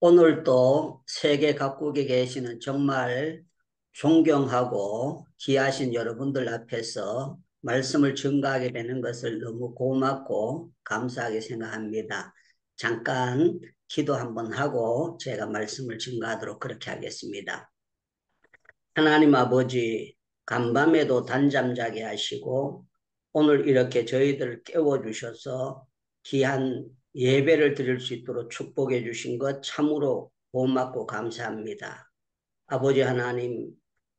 오늘도 세계 각국에 계시는 정말 존경하고 귀하신 여러분들 앞에서 말씀을 증거하게 되는 것을 너무 고맙고 감사하게 생각합니다. 잠깐 기도 한번 하고 제가 말씀을 증거하도록 그렇게 하겠습니다. 하나님 아버지, 간밤에도 단잠 자게 하시고 오늘 이렇게 저희들을 깨워주셔서 귀한 예배를 드릴 수 있도록 축복해 주신 것 참으로 고맙고 감사합니다. 아버지 하나님,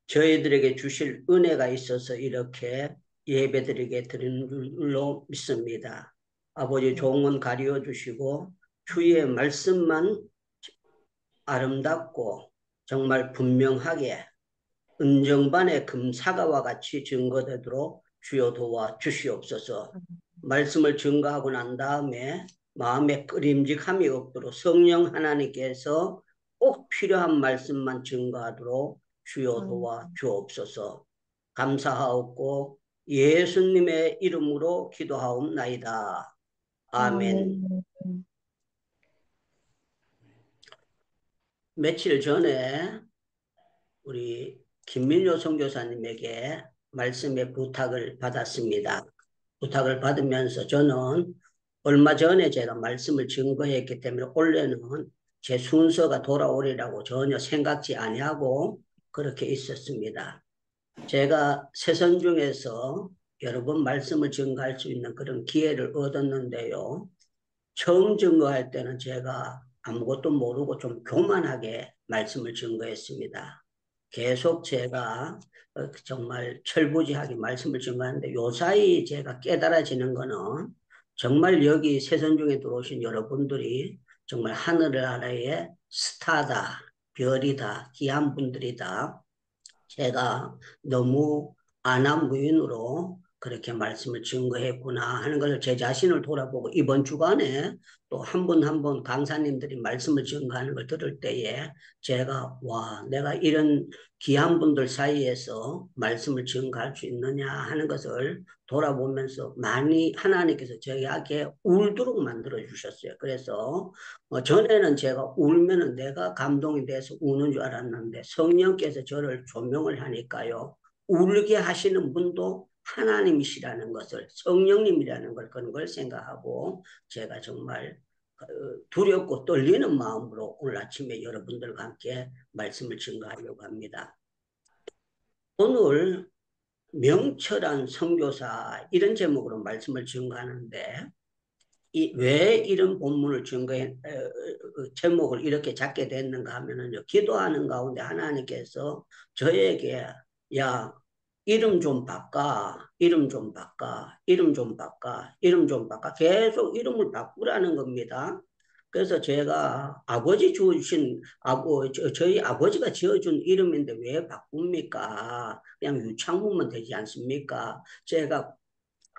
저희들에게 주실 은혜가 있어서 이렇게 예배드리게 드리는 줄로 믿습니다. 아버지 네. 종은 가리워 주시고 주의 말씀만 아름답고 정말 분명하게 은정반의 금사과와 같이 증거되도록 주여 도와 주시옵소서. 말씀을 증거하고 난 다음에 마음에 끄림직함이 없도록 성령 하나님께서 꼭 필요한 말씀만 증거하도록 주여 도와 주옵소서. 감사하옵고 예수님의 이름으로 기도하옵나이다. 아멘. 아멘. 며칠 전에 우리 김민효 선교사님에게 말씀의 부탁을 받았습니다. 부탁을 받으면서 저는 얼마 전에 제가 말씀을 증거했기 때문에 원래는 제 순서가 돌아오리라고 전혀 생각지 아니하고 그렇게 있었습니다. 제가 세선 중에서 여러 번 말씀을 증거할 수 있는 그런 기회를 얻었는데요. 처음 증거할 때는 제가 아무것도 모르고 좀 교만하게 말씀을 증거했습니다. 계속 제가 정말 철부지하게 말씀을 증거하는데 요사이 제가 깨달아지는 거는 정말 여기 세상 중에 들어오신 여러분들이 정말 하늘나라의 스타다, 별이다, 귀한 분들이다. 제가 너무 안하무인으로 그렇게 말씀을 증거했구나 하는 것을 제 자신을 돌아보고 이번 주간에 또 한 번 한 번 강사님들이 말씀을 증거하는 걸 들을 때에 제가 와 내가 이런 귀한 분들 사이에서 말씀을 증거할 수 있느냐 하는 것을 돌아보면서 많이 하나님께서 저에게 울도록 만들어 주셨어요. 그래서 전에는 제가 울면은 내가 감동이 돼서 우는 줄 알았는데 성령께서 저를 조명을 하니까요. 울게 하시는 분도 하나님이시라는 것을 성령님이라는 걸 그런 걸 생각하고 제가 정말 두렵고 떨리는 마음으로 오늘 아침에 여러분들과 함께 말씀을 증거하려고 합니다. 오늘 명철한 선교사 이런 제목으로 말씀을 증거하는데 왜 이런 본문을 제목을 이렇게 잡게 됐는가 하면은요, 기도하는 가운데 하나님께서 저에게, 야, 이름 좀 바꿔, 이름 좀 바꿔, 이름 좀 바꿔, 이름 좀 바꿔. 계속 이름을 바꾸라는 겁니다. 그래서 제가 아버지 주신, 저희 아버지가 지어준 이름인데 왜 바꿉니까? 그냥 유창문만 되지 않습니까? 제가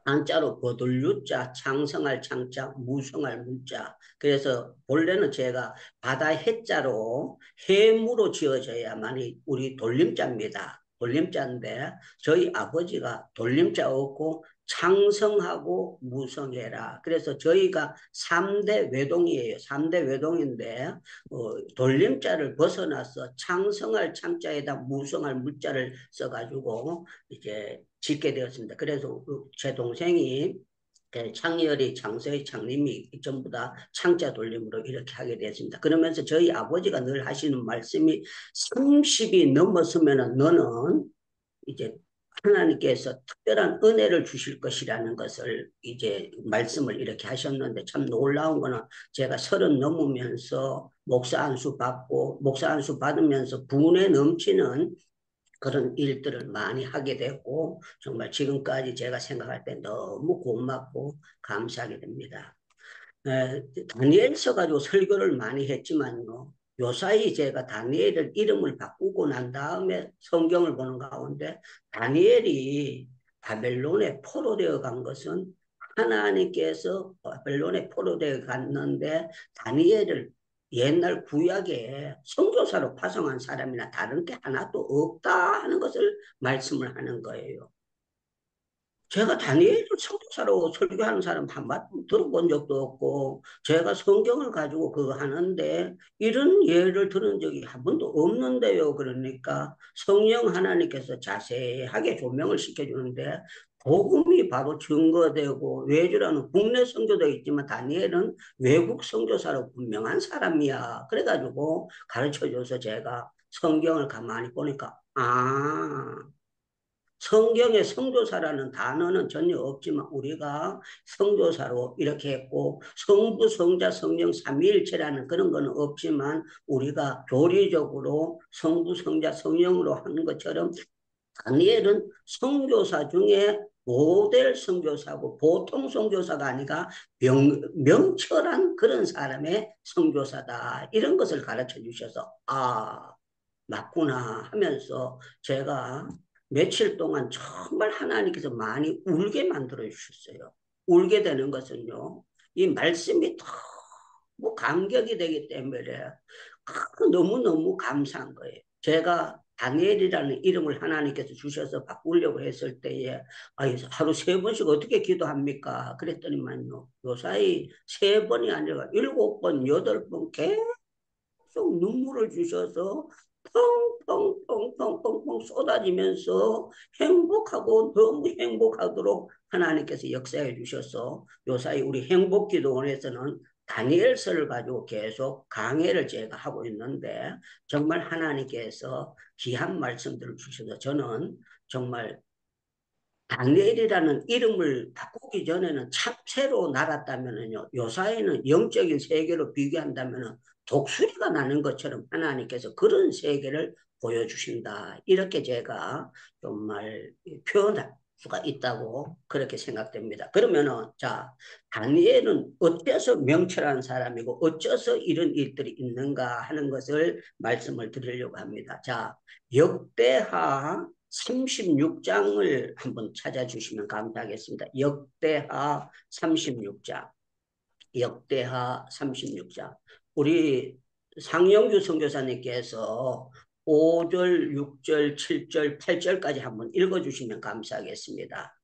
한자로 거들유자, 창성할 창자, 무성할 무자. 그래서 본래는 제가 바다 해자로 해무로 지어져야만이 우리 돌림자입니다. 돌림자인데 저희 아버지가 돌림자 없고 창성하고 무성해라. 그래서 저희가 3대 외동이에요. 3대 외동인데 돌림자를 벗어나서 창성할 창자에다 무성할 무자를 써가지고 이제 짓게 되었습니다. 그래서 제 동생이 창열이 창서의 창림이 전부 다 창자 돌림으로 이렇게 하게 되었습니다. 그러면서 저희 아버지가 늘 하시는 말씀이 30이 넘었으면 너는 이제 하나님께서 특별한 은혜를 주실 것이라는 것을 이제 말씀을 이렇게 하셨는데 참 놀라운 거는 제가 30 넘으면서 목사 안수 받고 목사 안수 받으면서 분에 넘치는 그런 일들을 많이 하게 됐고 정말 지금까지 제가 생각할 때 너무 고맙고 감사하게 됩니다. 다니엘서 가지고 설교를 많이 했지만요. 요사이 제가 다니엘을 이름을 바꾸고 난 다음에 성경을 보는 가운데 다니엘이 바벨론에 포로되어 간 것은 하나님께서 바벨론에 포로되어 갔는데 다니엘을 옛날 구약에 선교사로 파송한 사람이나 다른 게 하나도 없다 하는 것을 말씀을 하는 거예요. 제가 다니엘을 선교사로 설교하는 사람 한 번 들어본 적도 없고, 제가 성경을 가지고 그거 하는데, 이런 예를 들은 적이 한 번도 없는데요. 그러니까 성령 하나님께서 자세하게 조명을 시켜주는데, 복음이 바로 증거되고, 외주라는 국내 선교도 있지만, 다니엘은 외국 선교사로 분명한 사람이야. 그래가지고 가르쳐줘서 제가 성경을 가만히 보니까, 성경에 성교사라는 단어는 전혀 없지만 우리가 성교사로 이렇게 했고 성부, 성자, 성령 삼위일체라는 그런 거는 없지만 우리가 교리적으로 성부, 성자, 성령으로 하는 것처럼 다니엘은 성교사 중에 모델 성교사고 보통 성교사가 아니라 명철한 그런 사람의 성교사다. 이런 것을 가르쳐 주셔서 맞구나 하면서 제가 며칠 동안 정말 하나님께서 많이 울게 만들어 주셨어요. 울게 되는 것은요, 이 말씀이 너무 감격이 되기 때문에 너무너무 감사한 거예요. 제가 다니엘이라는 이름을 하나님께서 주셔서 바꾸려고 했을 때에 하루 세 번씩 어떻게 기도합니까? 그랬더니만요. 요사이 세 번이 아니라 7번, 8번 계속 눈물을 주셔서 펑펑펑펑펑펑 쏟아지면서 행복하고 너무 행복하도록 하나님께서 역사해 주셔서 요사이 우리 행복기도원에서는 다니엘서를 가지고 계속 강해를 제가 하고 있는데 정말 하나님께서 귀한 말씀들을 주셔서 저는 정말 다니엘이라는 이름을 바꾸기 전에는 참새로 날았다면요. 요사이는 영적인 세계로 비교한다면 독수리가 나는 것처럼 하나님께서 그런 세계를 보여주신다. 이렇게 제가 정말 표현할 수가 있다고 그렇게 생각됩니다. 그러면은 자, 다니엘은 어째서 명철한 사람이고 어째서 이런 일들이 있는가 하는 것을 말씀을 드리려고 합니다. 자, 역대하 36장을 한번 찾아주시면 감사하겠습니다. 역대하 36장. 역대하 36장. 우리 상영규 선교사님께서 5절, 6절, 7절, 8절까지 한번 읽어주시면 감사하겠습니다.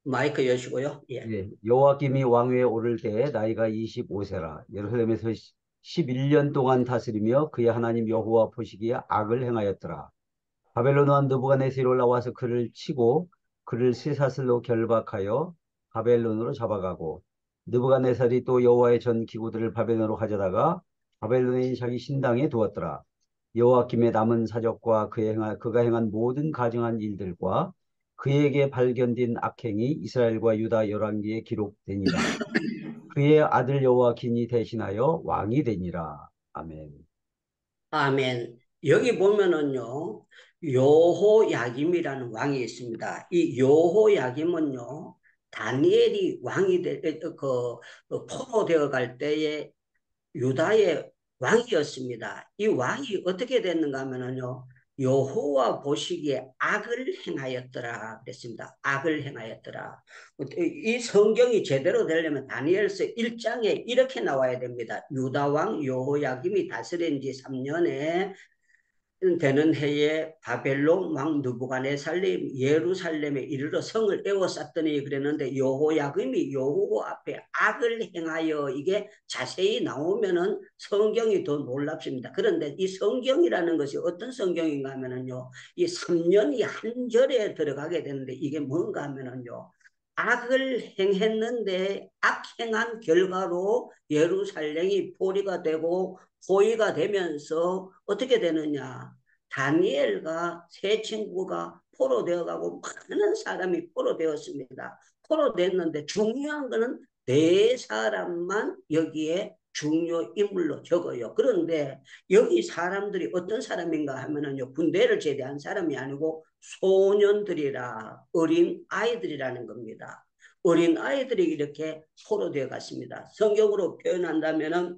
마이크 여시고요. 예. 예, 여호와김이 왕위에 오를 때에 나이가 25세라. 예루살렘에서 11년 동안 다스리며 그의 하나님 여호와 보시기에 악을 행하였더라. 바벨론 왕 느부갓네살이 올라와서 그를 치고 그를 쇠사슬로 결박하여 바벨론으로 잡아가고 느부갓네살이 또 여호와의 전 기구들을 바벨론으로 가져다가 바벨론에 있는 자기 신당에 두었더라. 여호와김의 남은 사적과 그가 행한 모든 가증한 일들과 그에게 발견된 악행이 이스라엘과 유다 열왕기에 기록되니라. 그의 아들 여호와긴이 대신하여 왕이 되니라. 아멘. 아멘. 여기 보면은요, 요호야김이라는 왕이 있습니다. 이 요호야김은요, 다니엘이 왕이 포로되어 갈 때에 유다의 왕이었습니다. 이 왕이 어떻게 됐는가 하면은요, 여호와 보시기에 악을 행하였더라 그랬습니다. 악을 행하였더라. 이 성경이 제대로 되려면 다니엘서 1장에 이렇게 나와야 됩니다. 유다 왕 여호야김이 다스린 지 3년에 되는 해에 바벨론 왕 느부갓네살이 예루살렘에 이르러 성을 에워쌌더니 그랬는데 여호야김이 여호와 앞에 악을 행하여 이게 자세히 나오면은 성경이 더 놀랍습니다. 그런데 이 성경이라는 것이 어떤 성경인가 하면은요, 이 3년이 한 절에 들어가게 되는데 이게 뭔가 하면은요, 악을 행했는데 악행한 결과로 예루살렘이 포위가 되고 포위가 되면서 어떻게 되느냐? 다니엘과 세 친구가 포로되어 가고 많은 사람이 포로되었습니다. 포로됐는데 중요한 거는 네 사람만 여기에 중요 인물로 적어요. 그런데 여기 사람들이 어떤 사람인가 하면은요, 군대를 제대한 사람이 아니고 소년들이라 어린 아이들이라는 겁니다. 어린 아이들이 이렇게 포로되어 갔습니다. 성경으로 표현한다면은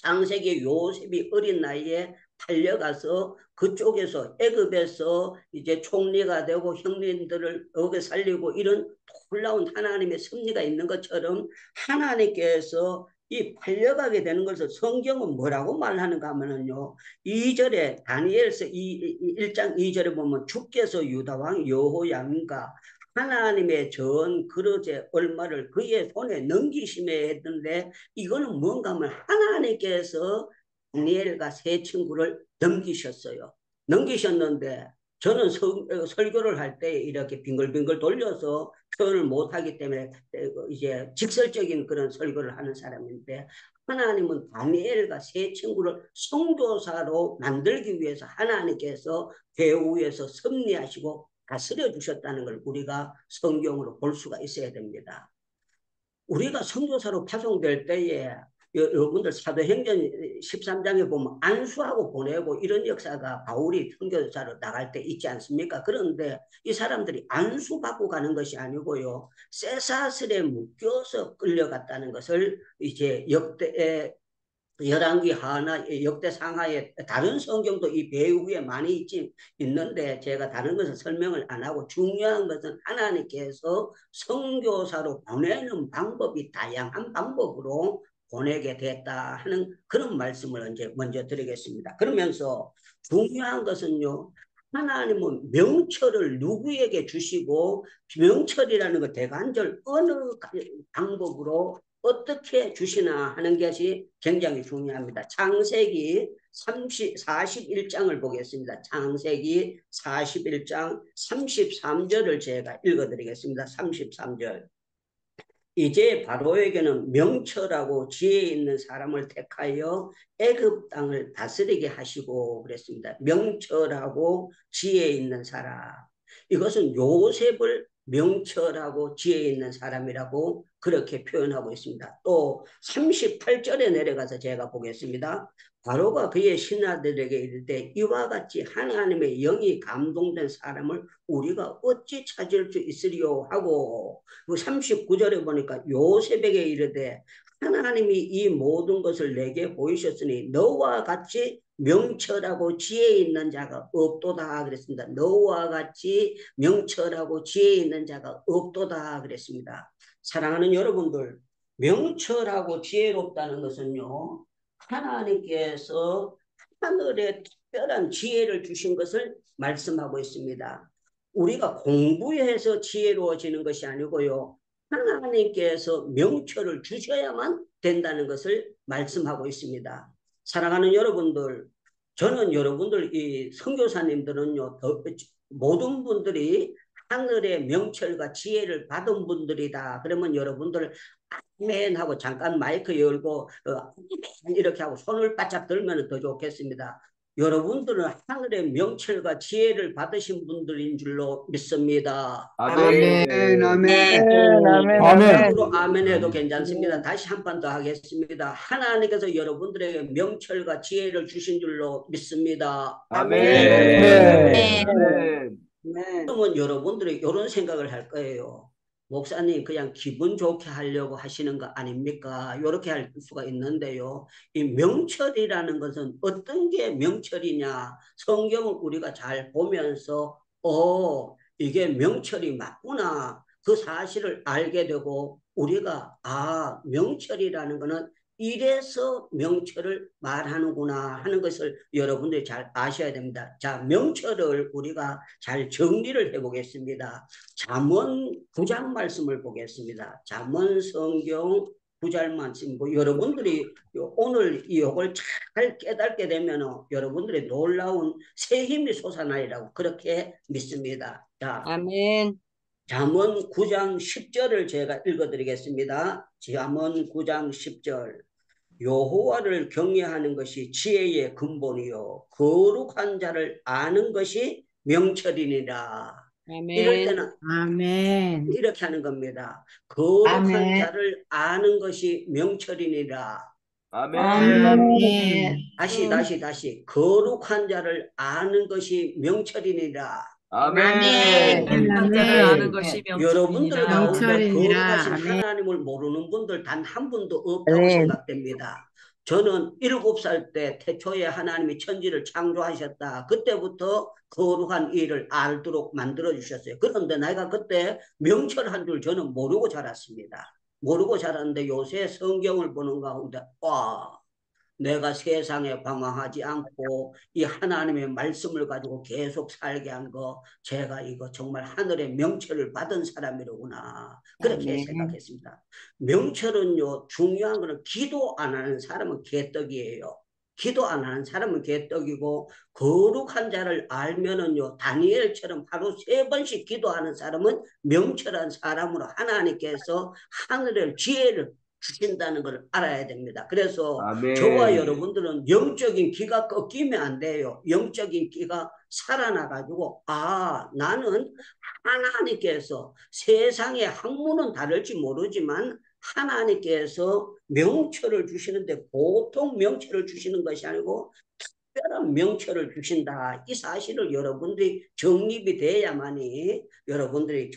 창세기 요셉이 어린 나이에 팔려가서 그쪽에서 애굽에서 이제 총리가 되고 형님들을 먹여 살리고 이런 놀라운 하나님의 섭리가 있는 것처럼 하나님께서 이 팔려가게 되는 것을 성경은 뭐라고 말하는가 하면은요, 2절에 다니엘서 1장 2절에 보면 주께서 유다왕 여호야민과 하나님의 전 그릇의 얼마를 그의 손에 넘기심에 했는데, 이거는 뭔가 하면 하나님께서 다니엘과 세 친구를 넘기셨어요. 넘기셨는데 저는 설교를 할 때 이렇게 빙글빙글 돌려서 표현을 못하기 때문에 이제 직설적인 그런 설교를 하는 사람인데, 하나님은 다니엘과 세 친구를 선교사로 만들기 위해서 하나님께서 배후에서 섭리하시고 다스려 주셨다는 걸 우리가 성경으로 볼 수가 있어야 됩니다. 우리가 선교사로 파송될 때에 여러분들 사도행전 13장에 보면 안수하고 보내고 이런 역사가 바울이 선교사로 나갈 때 있지 않습니까? 그런데 이 사람들이 안수받고 가는 것이 아니고요, 쇠사슬에 묶여서 끌려갔다는 것을 이제 역대 열왕기 하나 역대 상하에 다른 성경도 이 배후에 많이 있는데 제가 다른 것은 설명을 안 하고, 중요한 것은 하나님께서 선교사로 보내는 방법이 다양한 방법으로 보내게 됐다 하는 그런 말씀을 이제 먼저 드리겠습니다. 그러면서 중요한 것은요, 하나님은 명철을 누구에게 주시고 명철이라는 것 대간절 어느 방법으로 어떻게 주시나 하는 것이 굉장히 중요합니다. 창세기 41장을 보겠습니다. 창세기 41장 33절을 제가 읽어드리겠습니다. 33절. 이제 바로에게는 명철하고 지혜 있는 사람을 택하여 애굽 땅을 다스리게 하시고 그랬습니다. 명철하고 지혜 있는 사람. 이것은 요셉을 명철하고 지혜 있는 사람이라고 그렇게 표현하고 있습니다. 또 38절에 내려가서 제가 보겠습니다. 바로가 그의 신하들에게 이르되 이와 같이 하나님의 영이 감동된 사람을 우리가 어찌 찾을 수 있으리요 하고, 39절에 보니까 요셉에게 이르되 하나님이 이 모든 것을 내게 보이셨으니 너와 같이 명철하고 지혜 있는 자가 없도다 그랬습니다. 너와 같이 명철하고 지혜 있는 자가 없도다 그랬습니다. 사랑하는 여러분들, 명철하고 지혜롭다는 것은요, 하나님께서 하늘에 특별한 지혜를 주신 것을 말씀하고 있습니다. 우리가 공부해서 지혜로워지는 것이 아니고요, 하나님께서 명철을 주셔야만 된다는 것을 말씀하고 있습니다. 사랑하는 여러분들, 저는 여러분들 이 선교사님들은요, 모든 분들이 하늘의 명철과 지혜를 받은 분들이다. 그러면 여러분들 아멘 하고 잠깐 마이크 열고 이렇게 하고 손을 바짝 들면 더 좋겠습니다. 여러분들은 하늘의 명철과 지혜를 받으신 분들인 줄로 믿습니다. 아멘. 아멘, 아멘. 아멘. 으로 아멘 해도 아멘. 괜찮습니다. 다시 한 번 더 하겠습니다. 하나님께서 여러분들에게 명철과 지혜를 주신 줄로 믿습니다. 아멘. 아멘. 그러면 여러분들이 이런 생각을 할 거예요. 목사님 그냥 기분 좋게 하려고 하시는 거 아닙니까? 이렇게 할 수가 있는데요. 이 명철이라는 것은 어떤 게 명철이냐? 성경을 우리가 잘 보면서 이게 명철이 맞구나. 그 사실을 알게 되고 우리가 명철이라는 것은 이래서 명철을 말하는구나 하는 것을 여러분들이 잘 아셔야 됩니다. 자, 명철을 우리가 잘 정리를 해보겠습니다. 잠언 9장 말씀을 보겠습니다. 잠언 성경 9장 말씀이고, 여러분들이 오늘 이걸 잘 깨닫게 되면 여러분들의 놀라운 새 힘이 솟아나리라고 그렇게 믿습니다. 자, 아멘. 잠언 9장 10절을 제가 읽어드리겠습니다. 잠언 9장 10절. 여호와를 경외하는 것이 지혜의 근본이요 거룩한 자를 아는 것이 명철이니라. 이럴 아멘. 때는 아멘. 이렇게 하는 겁니다. 거룩한 아멘. 자를 아는 것이 명철이니라. 아멘. 다시 거룩한 자를 아는 것이 명철이니라. 아멘. 거룩한 자를 아는 것이 여러분들 명철이니라. 가운데 명철이니라. 거룩하신 아멘. 하나님을 모르는 분들 단 한 분도 없다고 생각됩니다. 저는 7살 때 태초에 하나님이 천지를 창조하셨다. 그때부터 거룩한 일을 알도록 만들어주셨어요. 그런데 내가 그때 명철한 줄 저는 모르고 자랐습니다. 모르고 자랐는데 요새 성경을 보는 가운데 와, 내가 세상에 방황하지 않고 이 하나님의 말씀을 가지고 계속 살게 한 거, 제가 이거 정말 하늘의 명철을 받은 사람이로구나. 그렇게 아멘. 생각했습니다. 명철은요, 중요한 거는 기도 안 하는 사람은 개떡이에요. 기도 안 하는 사람은 개떡이고, 거룩한 자를 알면은요, 다니엘처럼 하루 3번씩 기도하는 사람은 명철한 사람으로 하나님께서 하늘의 지혜를 주신다는 걸 알아야 됩니다. 그래서 저와 아멘. 여러분들은 영적인 기가 꺾이면 안 돼요. 영적인 기가 살아나가지고 나는 하나님께서 세상의 학문은 다를지 모르지만 하나님께서 명철을 주시는데 보통 명철을 주시는 것이 아니고 특별한 명철을 주신다. 이 사실을 여러분들이 정립이 돼야만이 여러분들이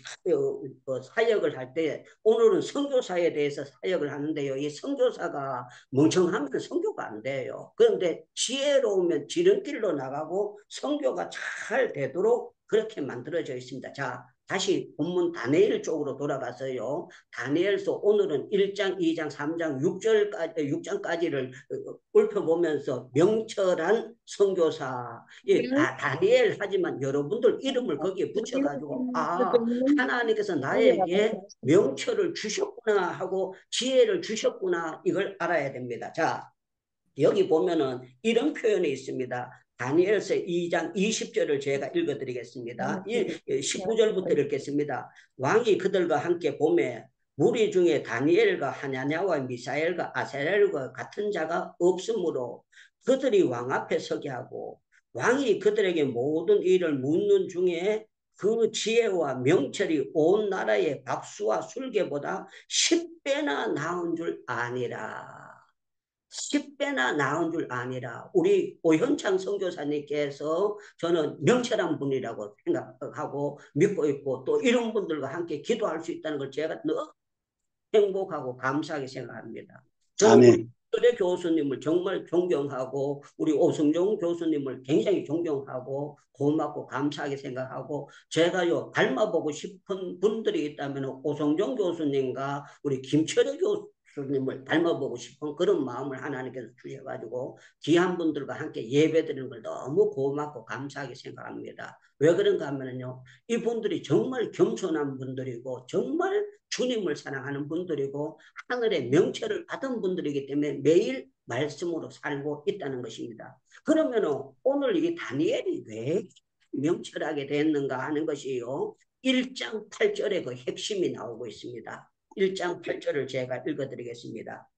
사역을 할 때, 오늘은 선교사에 대해서 사역을 하는데요. 이 선교사가 멍청하면 선교가 안 돼요. 그런데 지혜로우면 지름길로 나가고 선교가 잘 되도록 그렇게 만들어져 있습니다. 자, 다시 본문 다니엘 쪽으로 돌아가서요. 다니엘서 오늘은 1장, 2장, 3장, 6장까지를 읊혀보면서 명철한 선교사, 다니엘 하지만 여러분들 이름을 거기에 붙여가지고 하나님께서 나에게 명철을 주셨구나 하고 지혜를 주셨구나 이걸 알아야 됩니다. 자, 여기 보면은 이런 표현이 있습니다. 다니엘서 2장 20절을 제가 읽어드리겠습니다. 19절부터 읽겠습니다. 왕이 그들과 함께 보매 무리 중에 다니엘과 하냐냐와 미사엘과 아사엘과 같은 자가 없으므로 그들이 왕 앞에 서게 하고 왕이 그들에게 모든 일을 묻는 중에 그 지혜와 명철이 온 나라의 박수와 술계보다 10배나 나은 줄 아니라. 10배나 나은 줄 아니라. 우리 오현창 선교사님께서 저는 명철한 분이라고 생각하고 믿고 있고 또 이런 분들과 함께 기도할 수 있다는 걸 제가 너무 행복하고 감사하게 생각합니다. 저는 아멘. 우리 교수님을 정말 존경하고 우리 오승종 교수님을 굉장히 존경하고 고맙고 감사하게 생각하고 제가요 닮아보고 싶은 분들이 있다면 오승종 교수님과 우리 김철애 교수님을 닮아보고 싶은 그런 마음을 하나님께서 주셔가지고 귀한 분들과 함께 예배드리는 걸 너무 고맙고 감사하게 생각합니다. 왜 그런가 하면요 이분들이 정말 겸손한 분들이고 정말 주님을 사랑하는 분들이고 하늘의 명철을 받은 분들이기 때문에 매일 말씀으로 살고 있다는 것입니다. 그러면 오늘 이 다니엘이 왜 명철하게 됐는가 하는 것이요. 1장 8절에 그 핵심이 나오고 있습니다. 1장 8절을 제가 읽어드리겠습니다.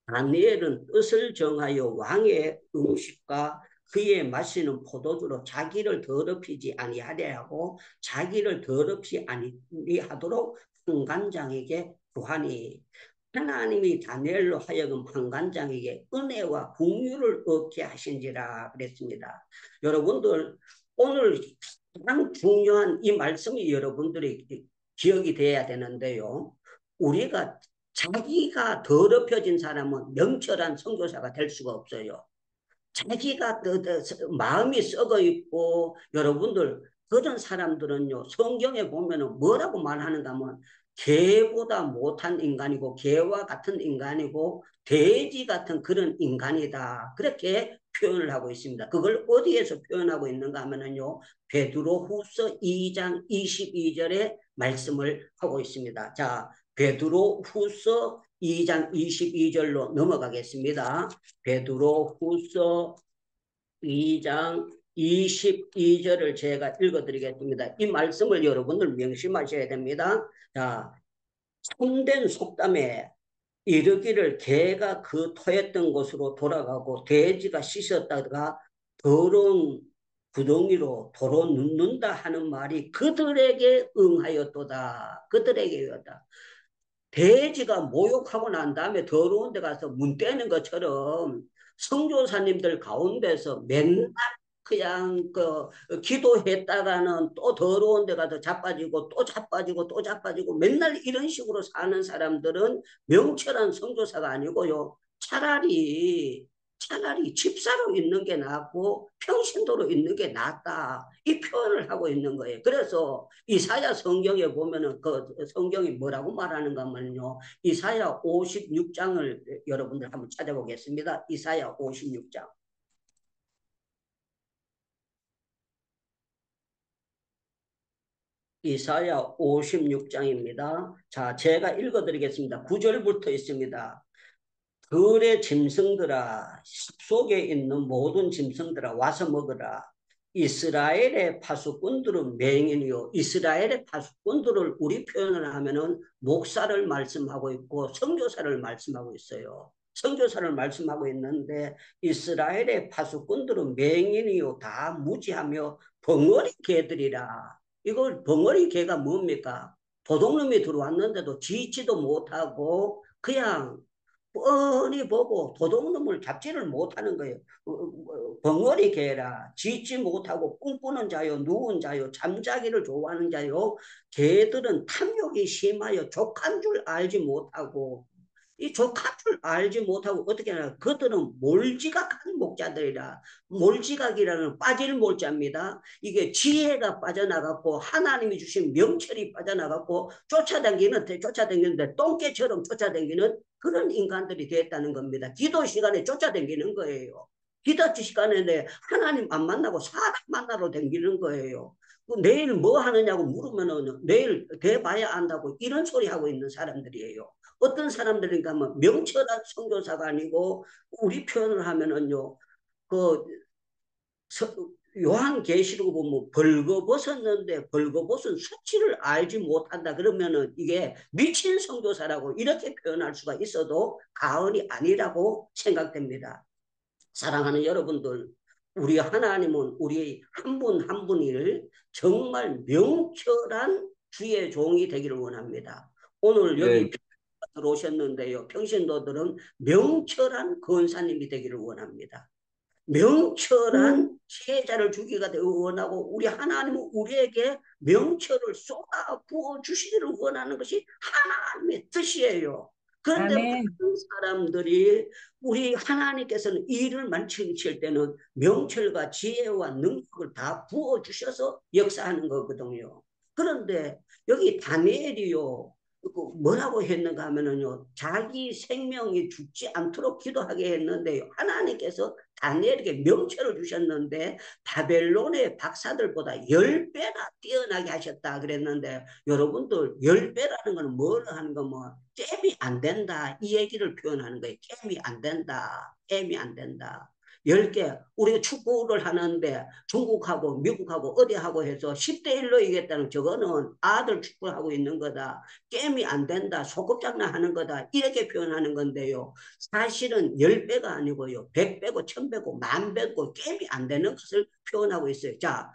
다니엘은 뜻을 정하여 왕의 음식과 그의 마시는 포도주로 자기를 더럽히지 아니하려 하고 자기를 더럽히 아니하도록 환관장에게 구하니 하나님이 다니엘로 하여금 환관장에게 은혜와 긍휼을 얻게 하신지라 그랬습니다. 여러분들 오늘 가장 중요한 이 말씀이 여러분들이 기억이 돼야 되는데요. 우리가 자기가 더럽혀진 사람은 명철한 선교사가 될 수가 없어요. 자기가 마음이 썩어 있고 여러분들 그런 사람들은요 성경에 보면은 뭐라고 말하는가 하면 개보다 못한 인간이고 개와 같은 인간이고 돼지 같은 그런 인간이다 그렇게 표현을 하고 있습니다. 그걸 어디에서 표현하고 있는가 하면은요 베드로후서 2장 22절에 말씀을 하고 있습니다. 자, 베드로후서 2장 22절로 넘어가겠습니다. 베드로후서 2장 22절을 제가 읽어드리겠습니다. 이 말씀을 여러분들 명심하셔야 됩니다. 자, 참된 속담에 이르기를 개가 그 토했던 곳으로 돌아가고 돼지가 씻었다가 더러운 구덩이로 도로 눕는다 하는 말이 그들에게 응하였도다. 그들에게 응하였다. 돼지가 모욕하고 난 다음에 더러운 데 가서 문 떼는 것처럼 선교사님들 가운데서 맨날 그냥 기도했다가는 또 더러운 데 가서 자빠지고 또 자빠지고 또 자빠지고 맨날 이런 식으로 사는 사람들은 명철한 선교사가 아니고요. 차라리 집사로 있는 게 낫고 평신도로 있는 게 낫다. 이 표현을 하고 있는 거예요. 그래서 이사야 성경에 보면은 그 성경이 뭐라고 말하는가 하면요. 이사야 56장을 여러분들 한번 찾아보겠습니다. 이사야 56장. 이사야 56장입니다. 자, 제가 읽어드리겠습니다. 9절부터 있습니다. 들의 짐승들아, 숲속에 있는 모든 짐승들아 와서 먹으라. 이스라엘의 파수꾼들은 맹인이요. 이스라엘의 파수꾼들을 우리 표현을 하면은 목사를 말씀하고 있고 선교사를 말씀하고 있어요. 선교사를 말씀하고 있는데 이스라엘의 파수꾼들은 맹인이요. 다 무지하며 벙어리 개들이라. 이걸 벙어리 개가 뭡니까? 도둑놈이 들어왔는데도 지지도 못하고 그냥 뻔히 보고 도둑놈을 잡지를 못하는 거예요. 벙어리 개라. 짖지 못하고 꿈꾸는 자요, 누운 자요, 잠자기를 좋아하는 자요. 개들은 탐욕이 심하여 족한 줄 알지 못하고 이 족한 줄 알지 못하고 어떻게 하냐. 그들은 몰지각한 목자들이라. 몰지각이라는 빠질 몰자입니다. 이게 지혜가 빠져나갔고 하나님이 주신 명철이 빠져나갔고 쫓아다니는데 똥개처럼 쫓아다니는 그런 인간들이 됐다는 겁니다. 기도 시간에 쫓아다니는 거예요. 기도 시간에 하나님 안 만나고 사람 만나러 다니는 거예요. 내일 뭐 하느냐고 물으면은 내일 돼봐야 안다고 이런 소리 하고 있는 사람들이에요. 어떤 사람들인가 하면 명철한 선교사가 아니고 우리 표현을 하면은요. 그 요한계시록 보면 벌거벗었는데 벌거벗은 수치를 알지 못한다 그러면은 이게 미친 선교사라고 이렇게 표현할 수가 있어도 과언이 아니라고 생각됩니다. 사랑하는 여러분들, 우리 하나님은 우리 한 분 한 분을 정말 명철한 주의 종이 되기를 원합니다. 오늘 여기 네. 들어오셨는데요. 평신도들은 명철한 권사님이 되기를 원합니다. 명철한 지혜자를 주기가 원하고 우리 하나님은 우리에게 명철을 쏟아 부어 주시기를 원하는 것이 하나님의 뜻이에요. 그런데 아멘. 많은 사람들이 우리 하나님께서는 일을 만드실 때는 명철과 지혜와 능력을 다 부어 주셔서 역사하는 거거든요. 그런데 여기 다니엘이요. 뭐라고 했는가 하면은요, 자기 생명이 죽지 않도록 기도하게 했는데요. 하나님께서 다니엘에게 명철을 주셨는데 바벨론의 박사들보다 10배나 뛰어나게 하셨다 그랬는데 여러분들 10배라는 건 뭘 하는 거 뭐 게임이 안 된다 이 얘기를 표현하는 거예요. 게임이 안 된다. 게임이 안 된다. 10개 우리가 축구를 하는데 중국하고 미국하고 어디하고 해서 10대 1로 이겼다는 저거는 아들 축구하고 있는 거다. 게임이 안 된다. 소꿉장난 하는 거다. 이렇게 표현하는 건데요. 사실은 10배가 아니고요. 100배고 1000배고 10,000배고 게임이 안 되는 것을 표현하고 있어요. 자,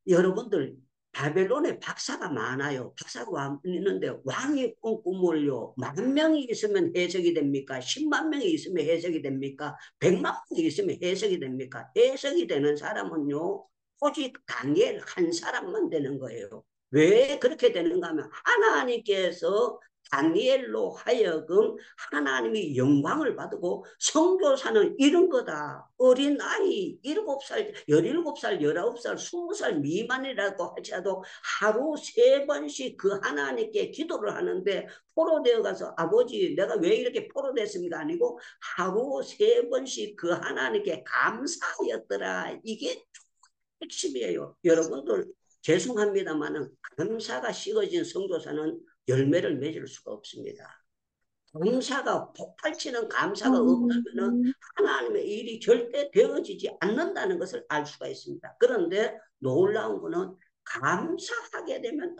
여러분들 바벨론에 박사가 많아요. 박사가 있는데 왕이 꿈꾸물요. 10,000명이 있으면 해석이 됩니까? 10만 명이 있으면 해석이 됩니까? 100만 명이 있으면 해석이 됩니까? 해석이 되는 사람은요. 오직 다니엘 한 사람만 되는 거예요. 왜 그렇게 되는가 하면 하나님께서 다니엘로 하여금 하나님이 영광을 받고 선교사는 이런 거다. 어린아이 7살, 17살, 19살, 20살 미만이라고 하셔도 하루 3번씩 그 하나님께 기도를 하는데 포로되어 가서 아버지 내가 왜 이렇게 포로됐습니까? 아니고 하루 3번씩 그 하나님께 감사하였더라. 이게 핵심이에요. 여러분들 죄송합니다만은 감사가 식어진 선교사는 열매를 맺을 수가 없습니다. 감사가 폭발치는 감사가 없으면은 하나님의 일이 절대 되어지지 않는다는 것을 알 수가 있습니다. 그런데 놀라운 거는 감사하게 되면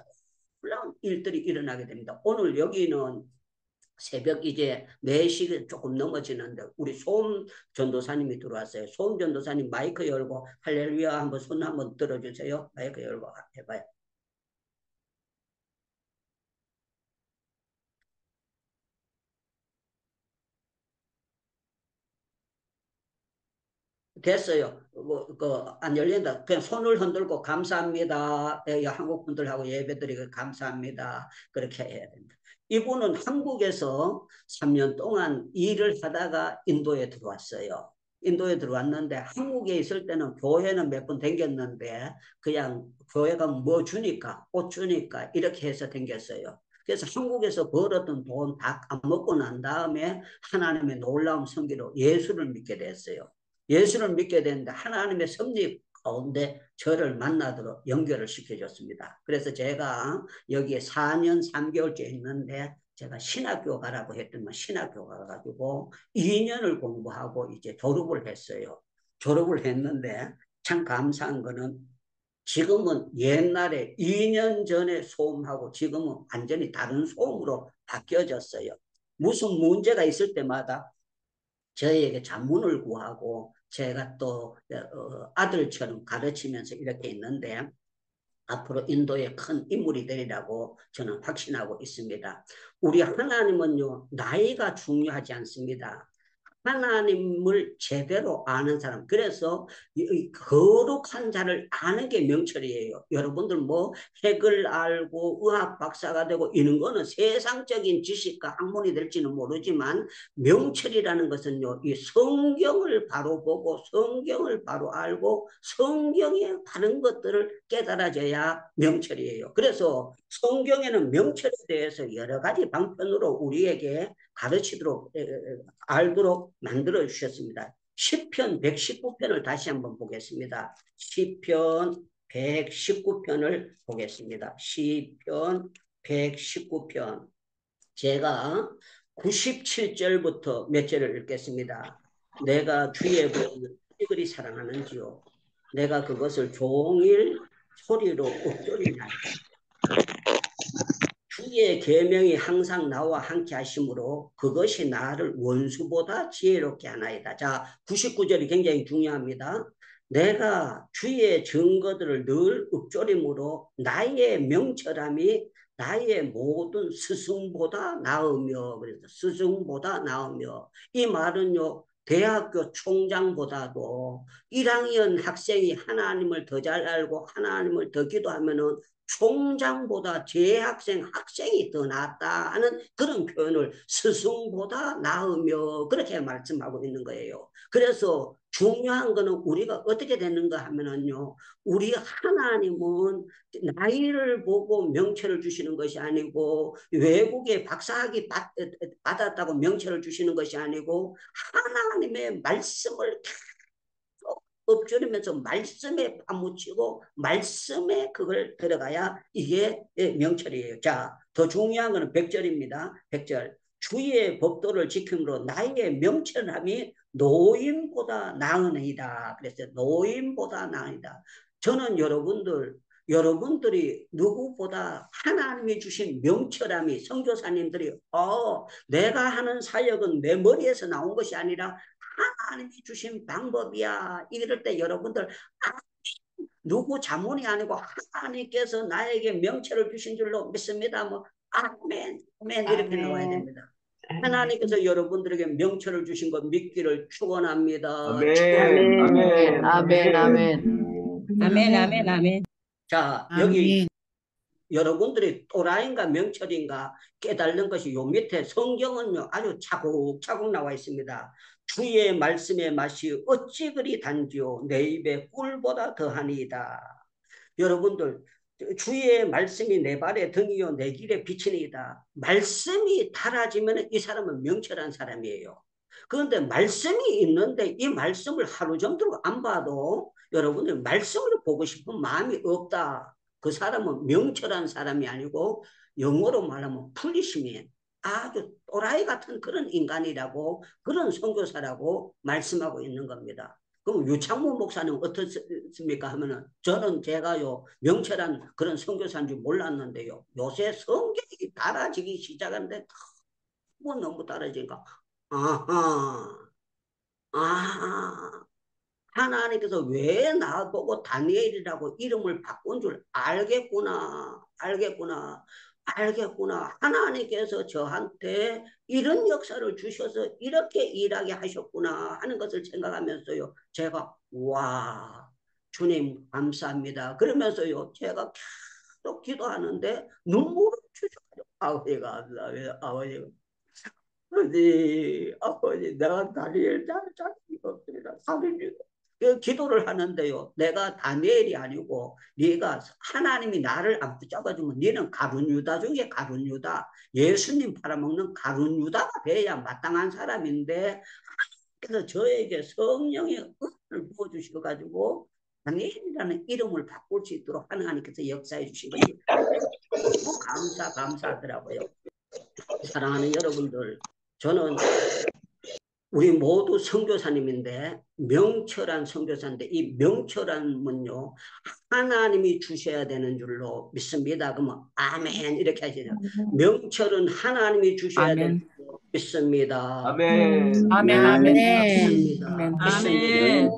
놀라운 일들이 일어나게 됩니다. 오늘 여기는 새벽 이제 4시 조금 넘어지는데 우리 소음 전도사님이 들어왔어요. 소음 전도사님 마이크 열고 할렐루야 한번 손 한번 들어주세요. 마이크 열고 해봐요. 됐어요. 안 열린다. 그냥 손을 흔들고 감사합니다. 한국 분들하고 예배드리고 감사합니다. 그렇게 해야 됩니다. 이분은 한국에서 3년 동안 일을 하다가 인도에 들어왔어요. 인도에 들어왔는데 한국에 있을 때는 교회는 몇 번 댕겼는데 그냥 교회가 뭐 주니까 옷 주니까 이렇게 해서 댕겼어요. 그래서 한국에서 벌었던 돈 다 까먹고 난 다음에 하나님의 놀라운 선기로 예수를 믿게 됐어요. 예수를 믿게 됐는데 하나님의 섭리 가운데 저를 만나도록 연결을 시켜줬습니다. 그래서 제가 여기에 4년 3개월째 있는데 제가 신학교 가라고 했더니 신학교 가가지고 2년을 공부하고 이제 졸업을 했어요. 졸업을 했는데 참 감사한 거는 지금은 옛날에 2년 전에 소음하고 지금은 완전히 다른 소음으로 바뀌어졌어요. 무슨 문제가 있을 때마다 저희에게 자문을 구하고 제가 또 아들처럼 가르치면서 이렇게 있는데 앞으로 인도의 큰 인물이 되리라고 저는 확신하고 있습니다. 우리 하나님은요, 나이가 중요하지 않습니다. 하나님을 제대로 아는 사람. 그래서 이 거룩한 자를 아는 게 명철이에요. 여러분들 뭐 핵을 알고 의학 박사가 되고 이런 거는 세상적인 지식과 학문이 될지는 모르지만 명철이라는 것은요, 이 성경을 바로 보고 성경을 바로 알고 성경의 바른 것들을 깨달아져야 명철이에요. 그래서 성경에는 명철에 대해서 여러 가지 방편으로 우리에게 가르치도록 알도록 만들어 주셨습니다. 시편 119편을 다시 한번 보겠습니다. 시편 119편을 보겠습니다. 시편 119편 제가 97절부터 몇 절을 읽겠습니다. 내가 주의 법을 그리 사랑하는지요 내가 그것을 종일 소리로 읊조리나이다. 주의 계명이 항상 나와 함께 하심으로 그것이 나를 원수보다 지혜롭게 하나이다. 자, 99절이 굉장히 중요합니다. 내가 주의 증거들을 늘 읊조림으로 나의 명철함이 나의 모든 스승보다 나으며, 그래서 스승보다 나으며, 이 말은요, 대학교 총장보다도 1학년 학생이 하나님을 더 잘 알고 하나님을 더 기도하면은 총장보다 재학생, 학생이 더 낫다 하는 그런 표현을 스승보다 나으며 그렇게 말씀하고 있는 거예요. 그래서 중요한 거는 우리가 어떻게 되는가 하면은요, 우리 하나님은 나이를 보고 명철을 주시는 것이 아니고 외국에 박사학위 받았다고 명철을 주시는 것이 아니고 하나님의 말씀을 엎주리면서 말씀에 파묻히고 말씀에 그걸 들어가야 이게 명철이에요. 자, 더 중요한 거는 100절입니다. 100절. 주의 법도를 지킴으로 나의 명철함이 노인보다 나으니이다. 그래서 노인보다 나으니이다. 저는 여러분들이 누구보다 하나님이 주신 명철함이 성교사님들이 내가 하는 사역은 내 머리에서 나온 것이 아니라 하나님이 주신 방법이야. 이럴 때 여러분들 누구 자문이 아니고 하나님께서 나에게 명철을 주신 줄로 믿습니다. 뭐 아멘, 아멘 이렇게 나와야 됩니다. 하나님께서 여러분들에게 명철을 주신 것 믿기를 축원합니다. 아멘, 아멘, 아멘, 아멘. 아멘, 아멘, 아멘. 자, 여기 아멘. 여러분들이 또라이인가 명철인가 깨달는 것이 요 밑에 성경은요 아주 차곡차곡 나와 있습니다. 주의 말씀의 맛이 어찌 그리 단지요 내 입에 꿀보다 더하니이다. 여러분들 주의 말씀이 내 발의 등이요 내 길의 빛이니이다. 말씀이 달아지면 이 사람은 명철한 사람이에요. 그런데 말씀이 있는데 이 말씀을 하루 정도 안 봐도 여러분들 말씀을 보고 싶은 마음이 없다. 그 사람은 명철한 사람이 아니고 영어로 말하면 풀리시면 아주 또라이 같은 그런 인간이라고 그런 선교사라고 말씀하고 있는 겁니다. 그럼 유창문 목사님 어떻습니까 하면은 저는 제가요 명철한 그런 선교사인 줄 몰랐는데요. 요새 성경이 달아지기 시작하는데 너무 달아지니까 아하 아하 하나님께서 왜 나보고 다니엘이라고 이름을 바꾼 줄 알겠구나, 알겠구나, 알겠구나. 하나님께서 저한테 이런 역사를 주셔서 이렇게 일하게 하셨구나 하는 것을 생각하면서요. 제가 와, 주님 감사합니다. 그러면서요. 제가 계속 기도하는데 눈물을 주셔가지고 아버지가 감사합니다. 아버지, 내가 다니엘 자격이 없습니다. 그 기도를 하는데요. 내가 다니엘이 아니고 네가 하나님이 나를 안 붙잡아주면 너는 가룟 유다 중에 가룟 유다, 예수님 팔아먹는 가룟 유다가 돼야 마땅한 사람인데, 그래서 저에게 성령의 은혜를 부어주셔가지고 다니엘이라는 이름을 바꿀 수 있도록 하나님께서 역사해 주신 것이 너무 감사하더라고요. 사랑하는 여러분들, 저는 우리 모두 선교사님인데 명철한 선교사인데, 이 명철함은요 하나님이 주셔야 되는 줄로 믿습니다. 그러면 아멘 이렇게 하시죠. 명철은 하나님이 주셔야 될 아멘. 줄로 믿습니다. 아멘. 아멘. 아멘. 믿습니다. 아멘.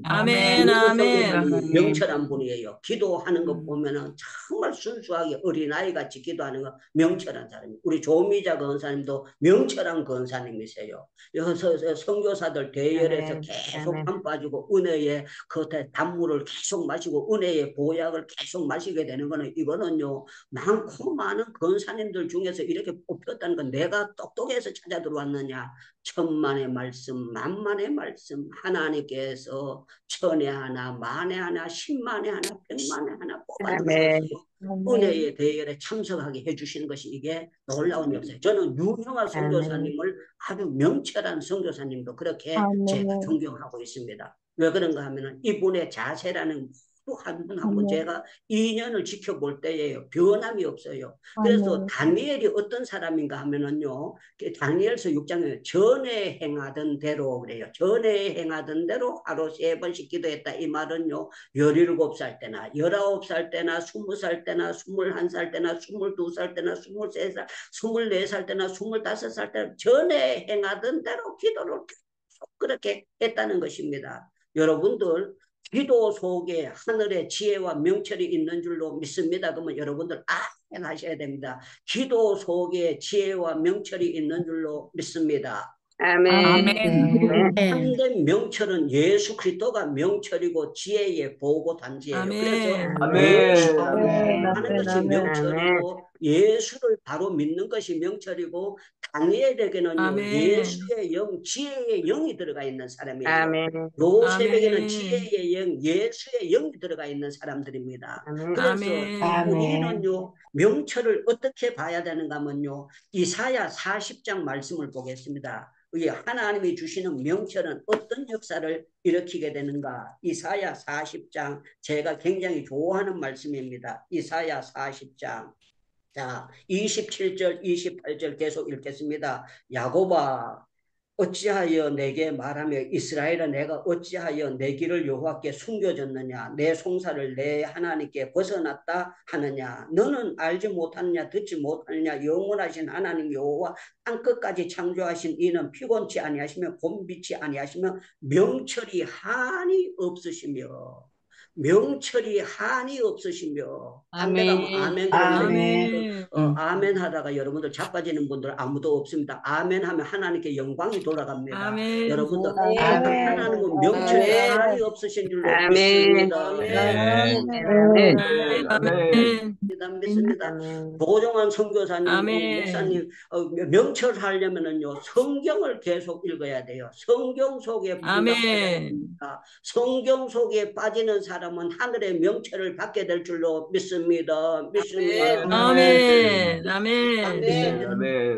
아멘. 아멘. 아멘. 명철한 분이에요. 기도하는 거 보면은 정말 순수하게 어린아이같이 기도하는 거 명철한 사람이에요. 우리 조미자 권사님도 명철한 권사님이세요. 여기서 선교사들 대열에서 계속 한 빠지고 은혜의 그 단물을 계속 마시고 은혜의 보약을 계속 마시게 되는 거는, 이거는요 많고 많은 권사님들 중에서 이렇게 뽑혔다는 건 내가 똑똑해서 찾아 들어왔느냐, 천만의 말씀 만만의 말씀 하나님께서 천에 하나 만에 하나 10만에 하나 100만에 하나 뽑아주셔서 은혜의 대열에 참석하게 해주시는 것이 이게 놀라운 역사예요. 저는 유명한 선교사님을 아주 명철한 선교사님도 그렇게 제가 존경하고 있습니다. 왜 그런가 하면은 이분의 자세라는 한 분 한 분 제가 2년을 지켜볼 때에요 변함이 없어요. 그래서 다니엘이 어떤 사람인가 하면은요, 다니엘서 6장에 전에 행하던 대로 그래요. 전에 행하던 대로 하루 3번씩 기도했다. 이 말은요 17살 때나 19살 때나 20살 때나 21살 때나 22살 때나 23살 24살 때나 25살 때나 전에 행하던 대로 기도를 계속 그렇게 했다는 것입니다. 여러분들 기도 속에 하늘의 지혜와 명철이 있는 줄로 믿습니다. 그러면 여러분들 아멘 하셔야 됩니다. 기도 속에 지혜와 명철이 있는 줄로 믿습니다. 아멘. 참된 명철은 예수 그리스도가 명철이고 지혜의 보고 단지예요. 그래서 아멘. 예수 아멘. 하는 것이 명철이고 예수를 바로 믿는 것이 명철이고, 다니엘에게는요 예수의 영, 지혜의 영이 들어가 있는 사람이에요. 요셉에게는 지혜의 영, 예수의 영이 들어가 있는 사람들입니다. 그래서 우리는요 명철을 어떻게 봐야 되는가 하면요, 이사야 40장 말씀을 보겠습니다. 하나님이 주시는 명철은 어떤 역사를 일으키게 되는가. 이사야 40장 제가 굉장히 좋아하는 말씀입니다. 이사야 40장 자 27절 28절 계속 읽겠습니다. 야곱아 어찌하여 내게 말하며 이스라엘아 내가 어찌하여 내 길을 여호와께 숨겨졌느냐, 내 송사를 내 하나님께 벗어났다 하느냐. 너는 알지 못하느냐 듣지 못하느냐. 영원하신 하나님 여호와 땅끝까지 창조하신 이는 피곤치 아니하시며 곤비치 아니하시며 명철이 한이 없으시며 명철이 한이 없으시며. 딴데 가면 아멘 그러는데 아멘 하다가 여러분들 자빠지는 분들 아무도 없습니다. 아멘 하면 하나님께 영광이 돌아갑니다. 여러분들 하나님은 명철이 한이 없으신 줄로 믿습니다. 믿습니다. 도종환 선교사님, 목사님 명철하려면은요 성경을 계속 읽어야 돼요. 성경 속에 성경 속에 빠지는 사람은 하늘의 명철을 받게 될 줄로 믿습니다.